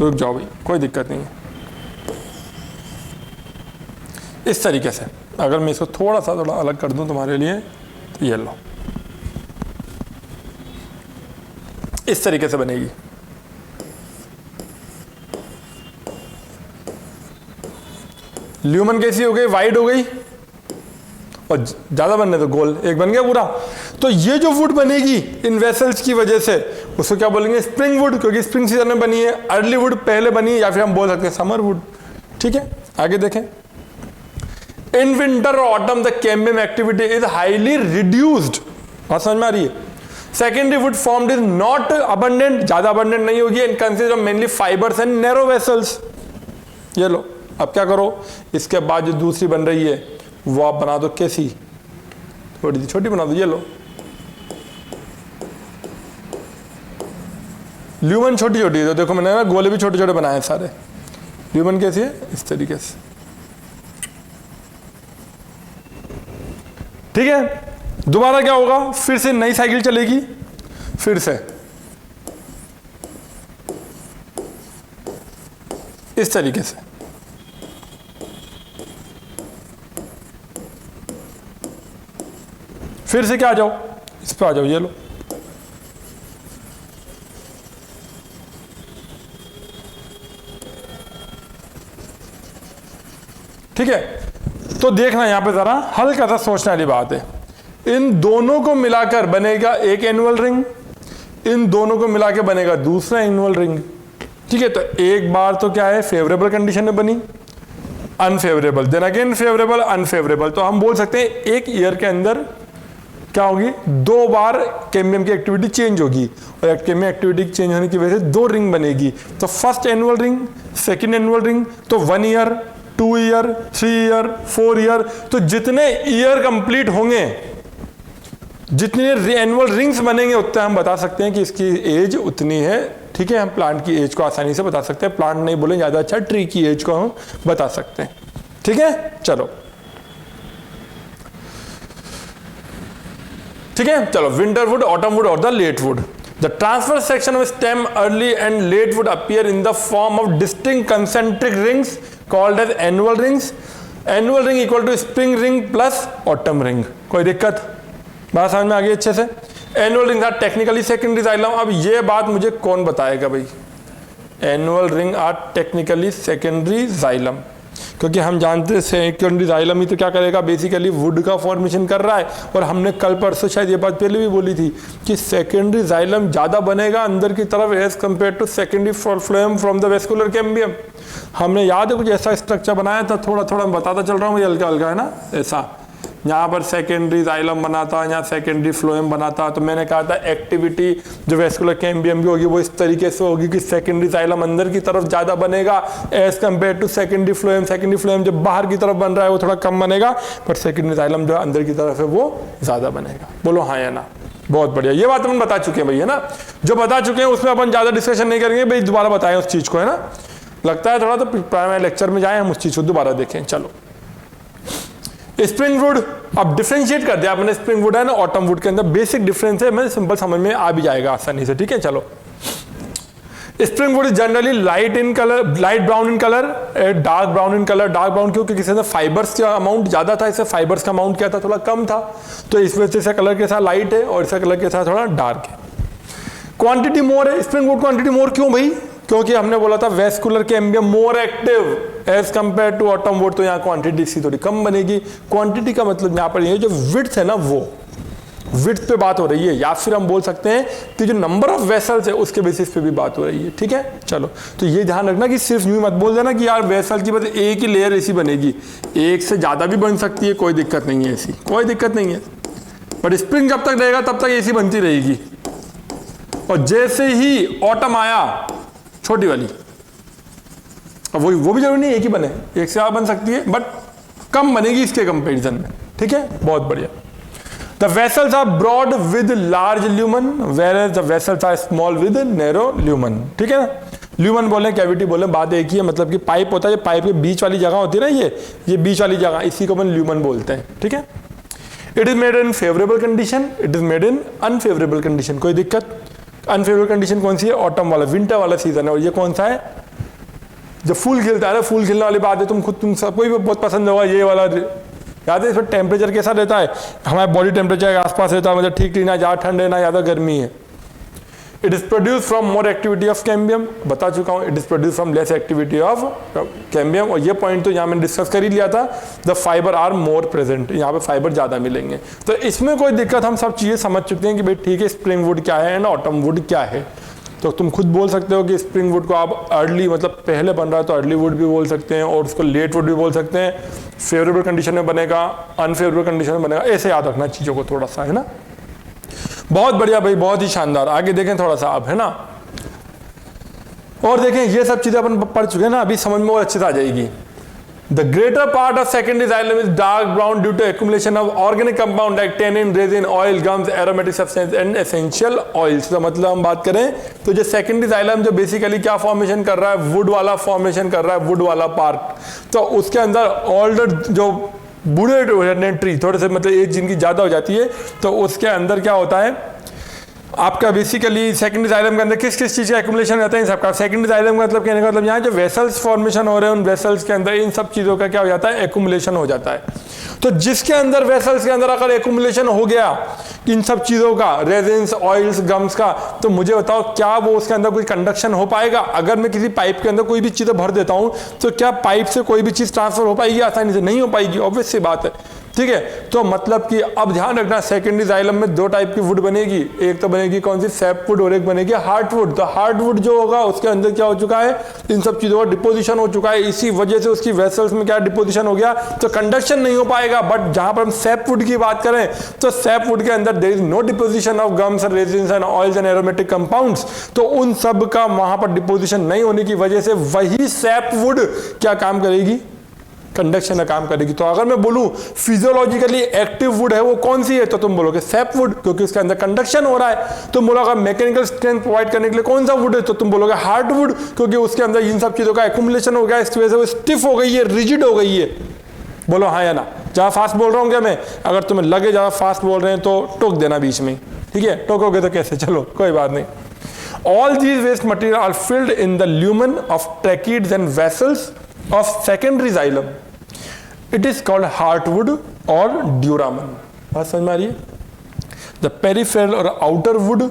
रुक जाओ भाई, कोई दिक्कत नहीं है। इस तरीके से अगर मैं इसको थोड़ा अलग कर दूं तुम्हारे लिए, तो ये लो, इस तरीके से बनेगी। ल्यूमन कैसी हो गई, वाइड हो गई, और ज्यादा बनने तो गोल, एक बन गया पूरा। तो ये जो वुड बनेगी इन वेसल्स की वजह से, उसको क्या बोलेंगे, स्प्रिंग वुड, क्योंकि स्प्रिंग सीजन में बनी है। अर्ली वुड पहले बनी है, या फिर हम बोल सकते हैं समर वुड। ठीक है, आगे देखें। इन विंटर और autumn the cambium activity is highly reduced, बात समझ में आ रही है। Secondary would formed is not abundant, ज्यादा अबंडेंट नहीं होगी, and consist of mainly fibres and narrow vessels. ये लो, अब क्या करो, इसके बाद जो दूसरी बन रही है वो आप बना दो कैसी, थोड़ी सी छोटी बना दो। ये लो, ल्यूमन छोटी छोटी है, तो देखो मैंने ना गोले भी छोटे छोटे बनाए सारे। ल्यूमन कैसी है, इस तरीके से। ठीक है, दोबारा क्या होगा, फिर से नई साइकिल चलेगी, फिर से इस तरीके से। फिर से क्या आ जाओ, इस पे आ जाओ, ये लो। ठीक है, तो देखना यहां पे जरा हल्का सा सोचने वाली बात है। इन दोनों को मिलाकर बनेगा एक एनुअल रिंग, इन दोनों को मिलाकर बनेगा दूसरा एनुअल रिंग। ठीक है, तो एक बार तो क्या है, फेवरेबल कंडीशन में बनी, unfavourable, then again favourable, unfavourable. तो हम बोल सकते हैं एक ईयर के अंदर क्या होगी, 2 बार कैम्बियम की एक्टिविटी चेंज होगी, और कैम्बियम एक्टिविटी चेंज होने की वजह से 2 रिंग बनेगी। तो first annual ring, second annual ring, तो 1 ईयर, 2 ईयर, 3 ईयर, 4 ईयर। तो जितने ईयर कंप्लीट होंगे, जितने एनुअल रिंग्स बनेंगे, उतने हम बता सकते हैं कि इसकी एज उतनी है ठीक है, हम प्लांट की एज को आसानी से बता सकते हैं, प्लांट नहीं बोले ज़्यादा अच्छा, ट्री की एज को हम बता सकते हैं। ठीक है, चलो ठीक है, चलो विंटर वुड, ऑटम वुड और the late wood. The transverse section of stem early and late would appear in the form of distinct concentric rings called as annual rings. Annual ring equal to spring ring plus autumn ring. कोई दिक्कत? बात समझ में आ गई अच्छे से? Annual rings are technically secondary xylem. अब ये बात मुझे कौन बताएगा भाई? Annual ring are technically secondary xylem. क्योंकि हम जानते हैं सेकेंडरी जाइलम ही तो क्या करेगा, बेसिकली वुड का फॉर्मेशन कर रहा है। और हमने कल परसों शायद ये बात पहले भी बोली थी कि सेकेंडरी जाइलम ज़्यादा बनेगा अंदर की तरफ as compare to secondary phloem from the vascular cambium. हमने याद है कुछ ऐसा स्ट्रक्चर बनाया था, थोड़ा थोड़ा बताता चल रहा हूँ मुझे, हल्का हल्का है ना, ऐसा यहाँ पर सेकेंडरी जाइलम बना था, यहाँ सेकेंडरी फ्लोएम बना था। तो मैंने कहा था एक्टिविटी जो वेस्कुलर कैम्बियम की होगी वो इस तरीके से होगी कि सेकेंडरी जाइलम अंदर की तरफ ज़्यादा बनेगा as compare to secondary phloem. Secondary phloem जो बाहर की तरफ बन रहा है वो थोड़ा कम बनेगा, पर सेकेंडरी जाइलम जो अंदर की तरफ है वो ज़्यादा बनेगा। बोलो हाँ या ना? बहुत बढ़िया, ये बात अपन बता चुके हैं भाई, है ना। जो बता चुके हैं उसमें अपन ज़्यादा डिस्कशन नहीं करेंगे भाई, दोबारा बताएं उस चीज़ को, है ना। लगता है थोड़ा तो प्राइमरी लेक्चर में जाएं हम उस चीज़ को दोबारा देखें। चलो स्प्रिंग वुड, अब डिफरेंशिएट कर दिया आपने स्प्रिंग वुड है ना ऑटम वुड के अंदर, बेसिक डिफरेंस है, मैं सिंपल समझ में आ भी जाएगा आसानी से। ठीक है, चलो spring would is generally light in colour, light brown in colour, dark brown in colour. Dark brown क्योंकि किसी फाइबर्स का अमाउंट ज्यादा था, इससे फाइबर्स का अमाउंट क्या था, थोड़ा कम था, तो इस वजह से कलर के साथ लाइट है और इसका कलर के साथ थोड़ा डार्क है। क्वांटिटी मोर है स्प्रिंग वुड, क्वांटिटी मोर क्यों भाई? क्योंकि हमने बोला था vascular cambium more active as compare to autumn wood, तो यहाँ क्वांटिटी इसकी थोड़ी कम बनेगी। क्वांटिटी का मतलब यहाँ पर ये जो विड्थ है ना, वो विड्थ पे बात हो रही है, या फिर हम बोल सकते हैं कि जो नंबर ऑफ वेसल्स है उसके बेसिस पे भी बात हो रही है। ठीक है, चलो तो ये ध्यान रखना कि सिर्फ यूं मत बोल देना कि यार वेसल की बस एक ही लेयर ऐसी बनेगी, एक से ज्यादा भी बन सकती है, कोई दिक्कत नहीं है, ऐसी कोई दिक्कत नहीं है। बट स्प्रिंग जब तक रहेगा तब तक ऐसी बनती रहेगी, और जैसे ही ऑटम आया छोटी वाली, अब वो भी जरूरी नहीं एक ही बने, एक से ज्यादा बन सकती है बट कम बनेगी इसके कंपैरिजन में। ठीक है, बहुत बढ़िया। The vessels are broad with large lumen where the vessels are small with narrow lumen. ठीक है ना, ल्यूमन बोले कैविटी बोले बात एक ही है, मतलब कि पाइप होता है, पाइप के बीच वाली जगह होती है ना, ये बीच वाली जगह, इसी को अपन ल्यूमन बोलते हैं। ठीक है, it is made in favourable condition, it is made in unfavourable condition. कोई दिक्कत? अनफेवरेबल कंडीशन कौन सी है? ऑटम वाला, विंटर वाला सीजन है। और ये कौन सा है? जब फूल खिलता है, फूल खिलने वाली बात है, तुम सबको भी बहुत पसंद होगा ये वाला। याद है इसमें टेम्परेचर कैसा रहता है? हमारे बॉडी टेम्परेचर के आसपास रहता है, मतलब ठीक ठीक, ना ज़्यादा ठंड है ना ज़्यादा गर्मी है। It is produce from more activity of cambium, बता चुका हूँ, it is produce from less activity of cambium. और ये पॉइंट तो यहाँ मैंने डिस्कस कर ही लिया था, the fibre are more present, यहाँ पे फाइबर ज़्यादा मिलेंगे। तो इसमें कोई दिक्कत, हम सब चीज़ें समझ चुके हैं कि भाई ठीक है स्प्रिंग वुड क्या है एंड ऑटम वुड क्या है। तो तुम खुद बोल सकते हो कि स्प्रिंग वुड को आप अर्ली, मतलब पहले बन रहा है तो अर्ली वुड भी बोल सकते हैं, और उसको लेट वुड भी बोल सकते हैं। फेवरेबल कंडीशन में बनेगा, अनफेवरेबल कंडीशन में बनेगा, ऐसे याद रखना चीज़ों को थोड़ा सा, है ना। बहुत बढ़िया भाई, बहुत ही शानदार। आगे देखें थोड़ा सा आप, है ना, और देखें ये सब चीज़ें अपन पढ़ चुके हैं ना, अभी समझ में और अच्छे से आ जाएगी। The greater part of secondary xylem is dark brown due to accumulation of organic compound like tannin, resin, oil, gums, aromatic substance and essential oils। तो मतलब हम बात करें तो जो secondary xylem जो बेसिकली क्या फॉर्मेशन कर रहा है, वुड वाला फॉर्मेशन कर रहा है, वुड वाला पार्ट। तो उसके अंदर ओल्डर जो बूढ़े ट्री, थोड़े से मतलब एज जिनकी ज़्यादा हो जाती है, तो उसके अंदर क्या होता है आपका बेसिकली सेकेंडरी जाइलम के अंदर किस किस चीज़ का एक्युमुलेशन रहता है इन सबका। सेकेंडरी जाइलम का मतलब कहने का मतलब यहाँ जो वेसल्स फॉर्मेशन हो रहे हैं उन वेसल्स के अंदर इन सब चीज़ों का क्या हो जाता है, एक्युमुलेशन हो जाता है। तो जिसके अंदर वेसल्स के अंदर अगर एक्युमुलेशन हो गया इन सब चीज़ों का, रेजिन्स, ऑयल्स, गम्स का, तो मुझे बताओ क्या वो उसके अंदर कोई कंडक्शन हो पाएगा? अगर मैं किसी पाइप के अंदर कोई भी चीज़ें भर देता हूँ तो क्या पाइप से कोई भी चीज़ ट्रांसफर हो पाएगी? आसानी से नहीं हो पाएगी, ऑब्वियस सी बात है। ठीक है, तो मतलब कि अब ध्यान रखना सेकेंडरी जाइलम में दो टाइप की वुड बनेगी, एक तो बनेगी कौन सी, सैप वुड, और एक बनेगी हार्ड वुड। तो हार्ड वुड जो होगा उसके अंदर क्या हो चुका है, इन सब चीजों का डिपोजिशन हो चुका है, इसी वजह से उसकी वेसल्स में क्या डिपोजिशन हो गया, तो कंडक्शन नहीं हो पाएगा। बट जहां पर हम सैप वुड की बात करें तो सैप वुड के अंदर there is no deposition of gums, resins and oils and aromatic compounds, तो उन सब का वहां पर डिपोजिशन नहीं होने की वजह से वही सैप वुड क्या काम करेगी, कंडक्शन का काम करेगी। तो अगर मैं बोलूं फिजियोलॉजिकली एक्टिव वुड है वो कौन सी है, तो तुम बोलोगे सैप वुड, क्योंकि उसके अंदर कंडक्शन हो रहा है। तुम बोलोगे मैकेनिकल स्ट्रेंथ प्रोवाइड करने के लिए कौन सा वुड है, तो तुम बोलोगे हार्ड वुड, क्योंकि उसके अंदर इन सब चीजों का एक्युमुलेशन हो गया, इस वजह से वो स्टिफ हो गई है, रिजिड हो गई है। बोलो हाँ या ना। ज्यादा फास्ट बोल रहा हूँ क्या मैं? अगर तुम्हें लगे ज्यादा फास्ट बोल रहे हैं तो टोक देना बीच में, ठीक है? टोकोगे तो कैसे, चलो कोई बात नहीं। All these waste material are filled in the lumen of tracheids and vessels of secondary xylem. It is called heartwood or duramen. बात समझ में आ रही है? The peripheral or outer wood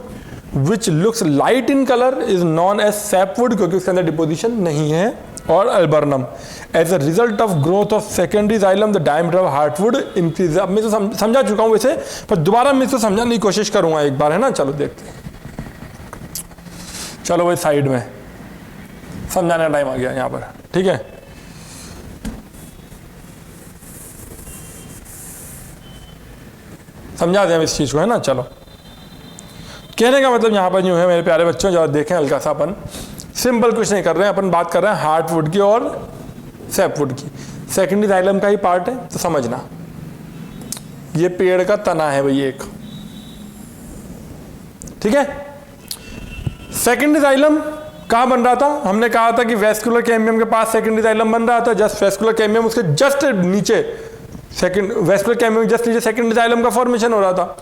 which looks light in color is known as sapwood, क्योंकि उसके अंदर deposition नहीं है, और alburnum. As a result of growth of secondary xylem, the diameter of heartwood increases. अब मैं तो समझा चुका हूँ वैसे, पर दोबारा मैं तो समझाने की कोशिश करूंगा एक बार, है ना? चलो देखते हैं। चलो भाई साइड में, समझाने का टाइम आ गया यहाँ पर, ठीक है? समझा दें इस चीज को, है ना? चलो, कहने का मतलब यहाँ पर यूँ है मेरे प्यारे बच्चों, जब देखें हल्का सा, अपन सिंपल कुछ नहीं कर रहे हैं, अपन बात कर रहे हैं हार्टवुड की और सैपवुड की। सेकेंडरी जाइलम का ही पार्ट है, तो समझना ये पेड़ का तना है भाई एक, ठीक है? सेकेंडरी जाइलम कहाँ बन रहा था? हमने कहा था कि वेस्कुलर कैम्बियम के पास सेकेंडरी जाइलम बन रहा था, जस्ट वेस्कुलर कैम्बियम उसके जस्ट नीचे, वेस्कुलर कैम्बियम जस्ट नीचे सेकेंडरी जाइलम का फॉर्मेशन हो रहा था।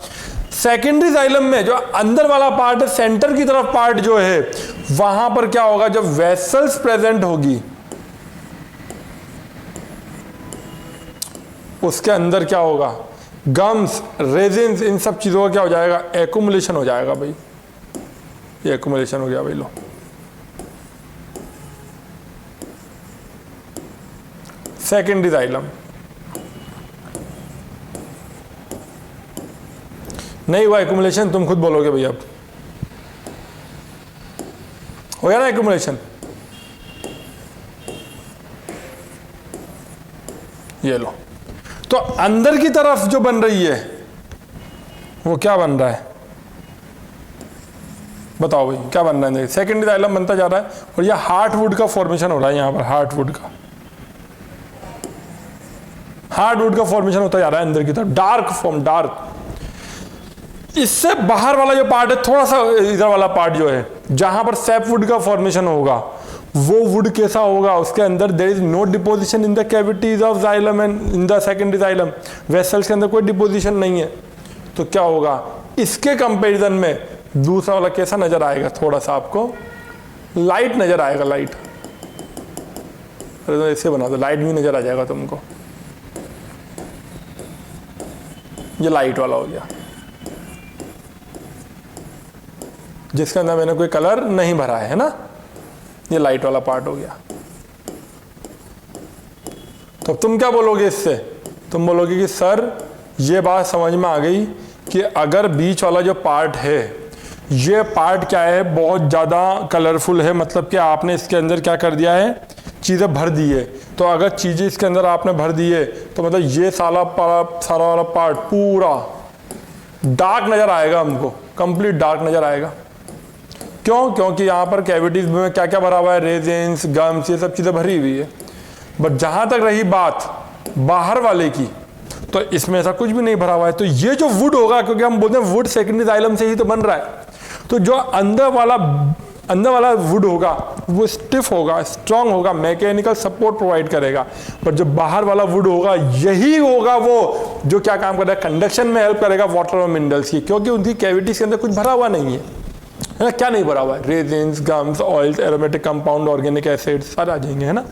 सेकेंडरी जाइलम में जो अंदर वाला पार्ट है, सेंटर की तरफ पार्ट जो है, वहां पर क्या होगा? जब वेसल्स प्रेजेंट होगी, उसके अंदर क्या होगा? गम्स, रेजिन्स, इन सब चीजों का क्या हो जाएगा? एक्युमुलेशन हो जाएगा भाई। ये एक्युमुलेशन हो गया भाई। लो, सेकेंडरी जाइलम नहीं हुआ एक्युमुलेशन, तुम खुद बोलोगे भैया। अब हो गया ना एक्युमुलेशन? ये लो, तो अंदर की तरफ जो बन रही है वो क्या बन रहा है? बताओ भाई, क्या बन रहा है? सेकेंडरी जाइलम बनता जा रहा है, और ये हार्टवुड का फॉर्मेशन हो रहा है। यहाँ पर हार्टवुड का फॉर्मेशन होता जा रहा है अंदर की तरफ, डार्क फॉर्म, डार्क। इससे बाहर वाला जो पार्ट है, थोड़ा सा इधर वाला पार्ट जो है, जहां पर सैपवुड का फॉर्मेशन होगा, वो वुड कैसा होगा? उसके अंदर there is no deposition in the cavities of xylem and in the secondary xylem. Vessels के अंदर कोई डिपोजिशन नहीं है, तो क्या होगा? इसके कंपेरिजन में दूसरा वाला कैसा नजर आएगा? थोड़ा सा आपको लाइट नजर आएगा, लाइट। अरे तो ऐसे बना दो, लाइट भी नजर आ जाएगा तुमको। ये लाइट वाला हो गया, जिसके अंदर मैंने कोई कलर नहीं भरा है ना? ये लाइट वाला पार्ट हो गया। तो तुम क्या बोलोगे इससे? तुम बोलोगे कि सर ये बात समझ में आ गई कि अगर बीच वाला जो पार्ट है, ये पार्ट क्या है? बहुत ज़्यादा कलरफुल है, मतलब कि आपने इसके अंदर क्या कर दिया है? चीज़ें भर दी है। तो अगर चीज़ें इसके अंदर आपने भर दी है, तो मतलब ये सारा वाला पार्ट पूरा डार्क नज़र आएगा हमको, कंप्लीट डार्क नज़र आएगा। क्यों? क्योंकि यहाँ पर कैविटीज में क्या क्या भरा हुआ है? रेजिन्स, गम्स, ये सब चीज़ें भरी हुई है। बट जहाँ तक रही बात बाहर वाले की, तो इसमें ऐसा कुछ भी नहीं भरा हुआ है। तो ये जो वुड होगा, क्योंकि हम बोलते हैं वुड सेकेंडरी जाइलम से ही तो बन रहा है, तो जो अंदर वाला वुड होगा वो स्टिफ होगा, स्ट्रांग होगा, मैकेनिकल सपोर्ट प्रोवाइड करेगा। पर जो बाहर वाला वुड होगा, यही होगा वो जो क्या काम करेगा? कंडक्शन में हेल्प करेगा वाटर और मिनरल्स की, क्योंकि उनकी कैविटीज के अंदर कुछ भरा हुआ नहीं है ना? क्या नहीं भरा हुआ है? Resins, gums, oils, aromatic compound, organic acid सारे आ जाएंगे, है ना?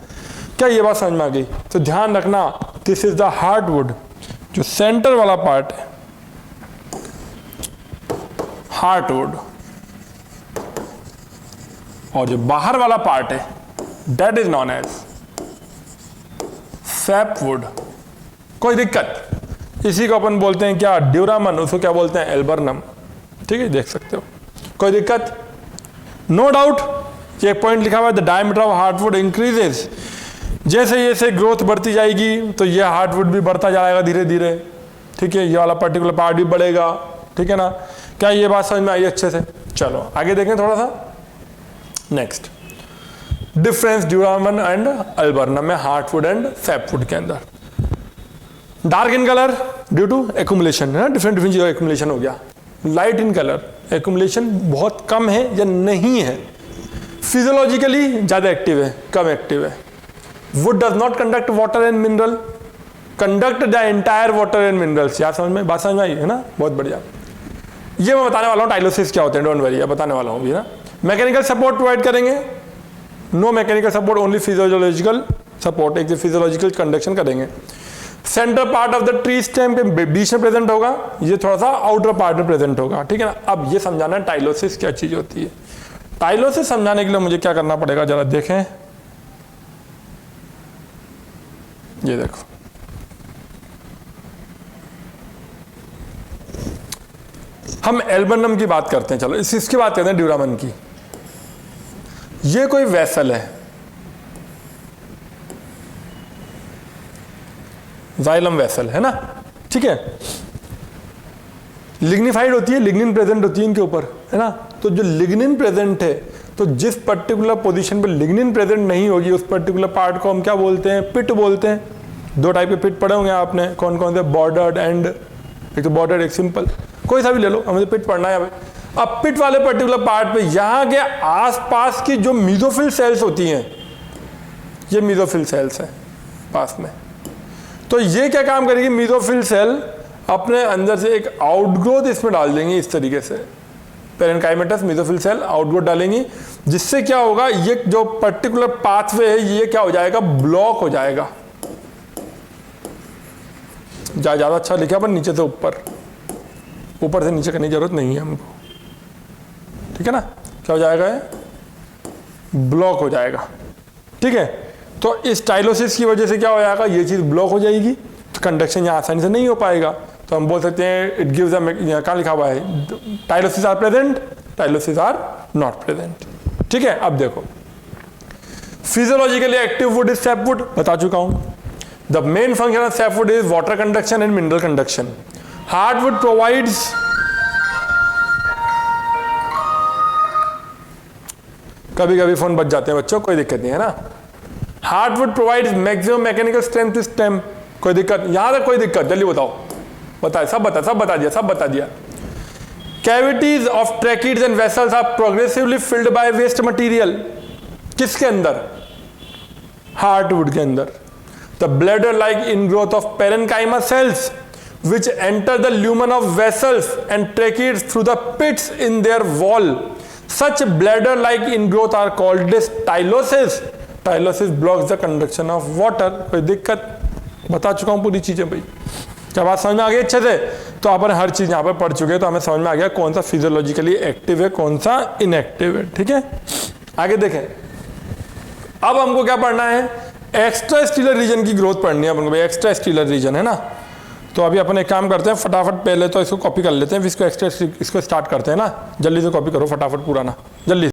क्या ये बात समझ में आ गई? तो ध्यान रखना, दिस इज द हार्टवुड, जो सेंटर वाला पार्ट है, हार्टवुड, और जो बाहर वाला पार्ट है, that is known as sapwood. कोई दिक्कत? इसी को अपन बोलते हैं क्या? ड्यूरामन। उसको क्या बोलते हैं? एल्बर्नम। ठीक है, देख सकते हो। कोई दिक्कत? No doubt. ये पॉइंट लिखा हुआ है, the diameter of heartwood increases. जैसे जैसे ग्रोथ बढ़ती जाएगी, तो ये हार्टवुड भी बढ़ता जाएगा धीरे धीरे, ठीक है? ये वाला पर्टिकुलर पार्ट भी बढ़ेगा, ठीक है ना? क्या ये बात समझ में आई अच्छे से? चलो आगे देखें थोड़ा सा। Next, difference duramen and alburnum में हार्टवुड एंड सैपवुड के अंदर। Dark in colour due to accumulation है ना, डिफरेंट डिफरेंट चीज़ों का एक्यूमुलेशन हो गया। लाइट इन कलर एक्यूमुलेशन बहुत कम है या नहीं है। फिजियोलॉजिकली ज़्यादा एक्टिव है, कम एक्टिव है। Would does not conduct water and mineral, conduct the entire water and minerals. यार समझ में, बात समझ में आई है ना, बहुत बढ़िया। ये मैं बताने वाला हूँ टाइलोसिस क्या होते हैं, डोंट वरी, बताने वाला हूँ भी ना। मैकेनिकल सपोर्ट प्रोवाइड करेंगे, no mechanical support, only physiological support, एक फिजियोलॉजिकल कंडक्शन करेंगे। Centre part of the tree stem के बीच में प्रेजेंट होगा, ये थोड़ा सा आउटर पार्ट में प्रेजेंट होगा, ठीक है ना। अब ये समझाना है टाइलोसिस क्या चीज होती है। टाइलोसिस समझाने के लिए मुझे क्या करना पड़ेगा, जरा देखें, ये देखो, हम एल्बर्नम की बात करते हैं, चलो इसकी बात करते हैं, ड्यूरामन की। ये कोई वेसल है, जाइलम वेसल है ना, ठीक है। लिग्निफाइड होती है, लिग्निन प्रेजेंट होती है इनके ऊपर, है ना। तो जो लिग्निन प्रेजेंट है, तो जिस पर्टिकुलर पोजीशन पे लिग्निन प्रेजेंट नहीं होगी, उस पर्टिकुलर पार्ट को हम क्या बोलते हैं, पिट बोलते हैं। दो टाइप के पिट पढ़े होंगे आपने, कौन कौन से, बॉर्डर्ड एंड, एक तो बॉर्डर्ड एक सिंपल, कोई सा भी ले लो, हमें तो पिट पढ़ना है। अब पिट वाले पर्टिकुलर पार्ट पे यहाँ के आसपास की जो मीजोफिल सेल्स होती हैं, ये मीजोफिल सेल्स हैं पास में। तो ये क्या काम करेगी, मीजोफिल सेल अपने अंदर से एक आउटग्रोथ इसमें डाल देंगी इस तरीके से, पेरेन्काइमेटस मीजोफिल सेल आउटग्रोथ डालेंगी, जिससे क्या होगा, ये जो पर्टिकुलर पाथवे है ये क्या हो जाएगा, ब्लॉक हो जाएगा। ज्यादा अच्छा लिखा पर नीचे से ऊपर, ऊपर से नीचे करने की जरूरत नहीं है हमको, ठीक है ना। क्या हो जाएगा, ब्लॉक हो जाएगा, ठीक है। तो इस टाइलोसिस की वजह से क्या हो जाएगा, ये चीज ब्लॉक हो जाएगी, तो कंडक्शन यहाँ आसानी से नहीं हो पाएगा। तो हम बोल सकते हैं इट गिव्स अ, कहाँ लिखा हुआ है, tylosis are present, tylosis are not present, ठीक है। अब देखो, physiologically active wood is sapwood, बता चुका हूं। The main function of sapwood is water conduction and mineral conduction. Hardwood provides कभी कभी फोन बच जाते हैं बच्चों, कोई दिक्कत नहीं है ना। Hardwood provides maximum mechanical strength to stem, कोई दिक्कत, यहां तक कोई दिक्कत, जल्दी बताओ, बताए, सब बता दिया। Cavities of tracheids and vessels are progressively filled by waste material, किसके अंदर, हार्डवुड के अंदर। The bladder like ingrowth of parenchyma cells which enter the lumen of vessels and tracheids through the pits in their wall. Such bladder-like ingrowth are called as tylosis. Tylosis blocks the conduction of water. कोई दिक्कत, बता चुका हूँ पूरी चीजें भाई। क्या बात समझ में आ गई अच्छे से? तो अपन हर चीज यहाँ पे पढ़ चुके हैं, तो हमें समझ में आ गया कौन सा फिजियोलॉजिकली एक्टिव है, कौन सा इनएक्टिव है, ठीक है। आगे देखें, अब हमको क्या पढ़ना है, एक्स्ट्रा स्टीलर रीजन की ग्रोथ पढ़नी है अपन को भाई। एक्स्ट्रा स्टीलर रीजन है ना, तो अभी अपन एक काम करते हैं, फटाफट पहले तो इसको कॉपी कर लेते हैं, फिर इसको स्टार्ट करते हैं ना। जल्दी से कॉपी करो फटाफट, पूरा ना, जल्दी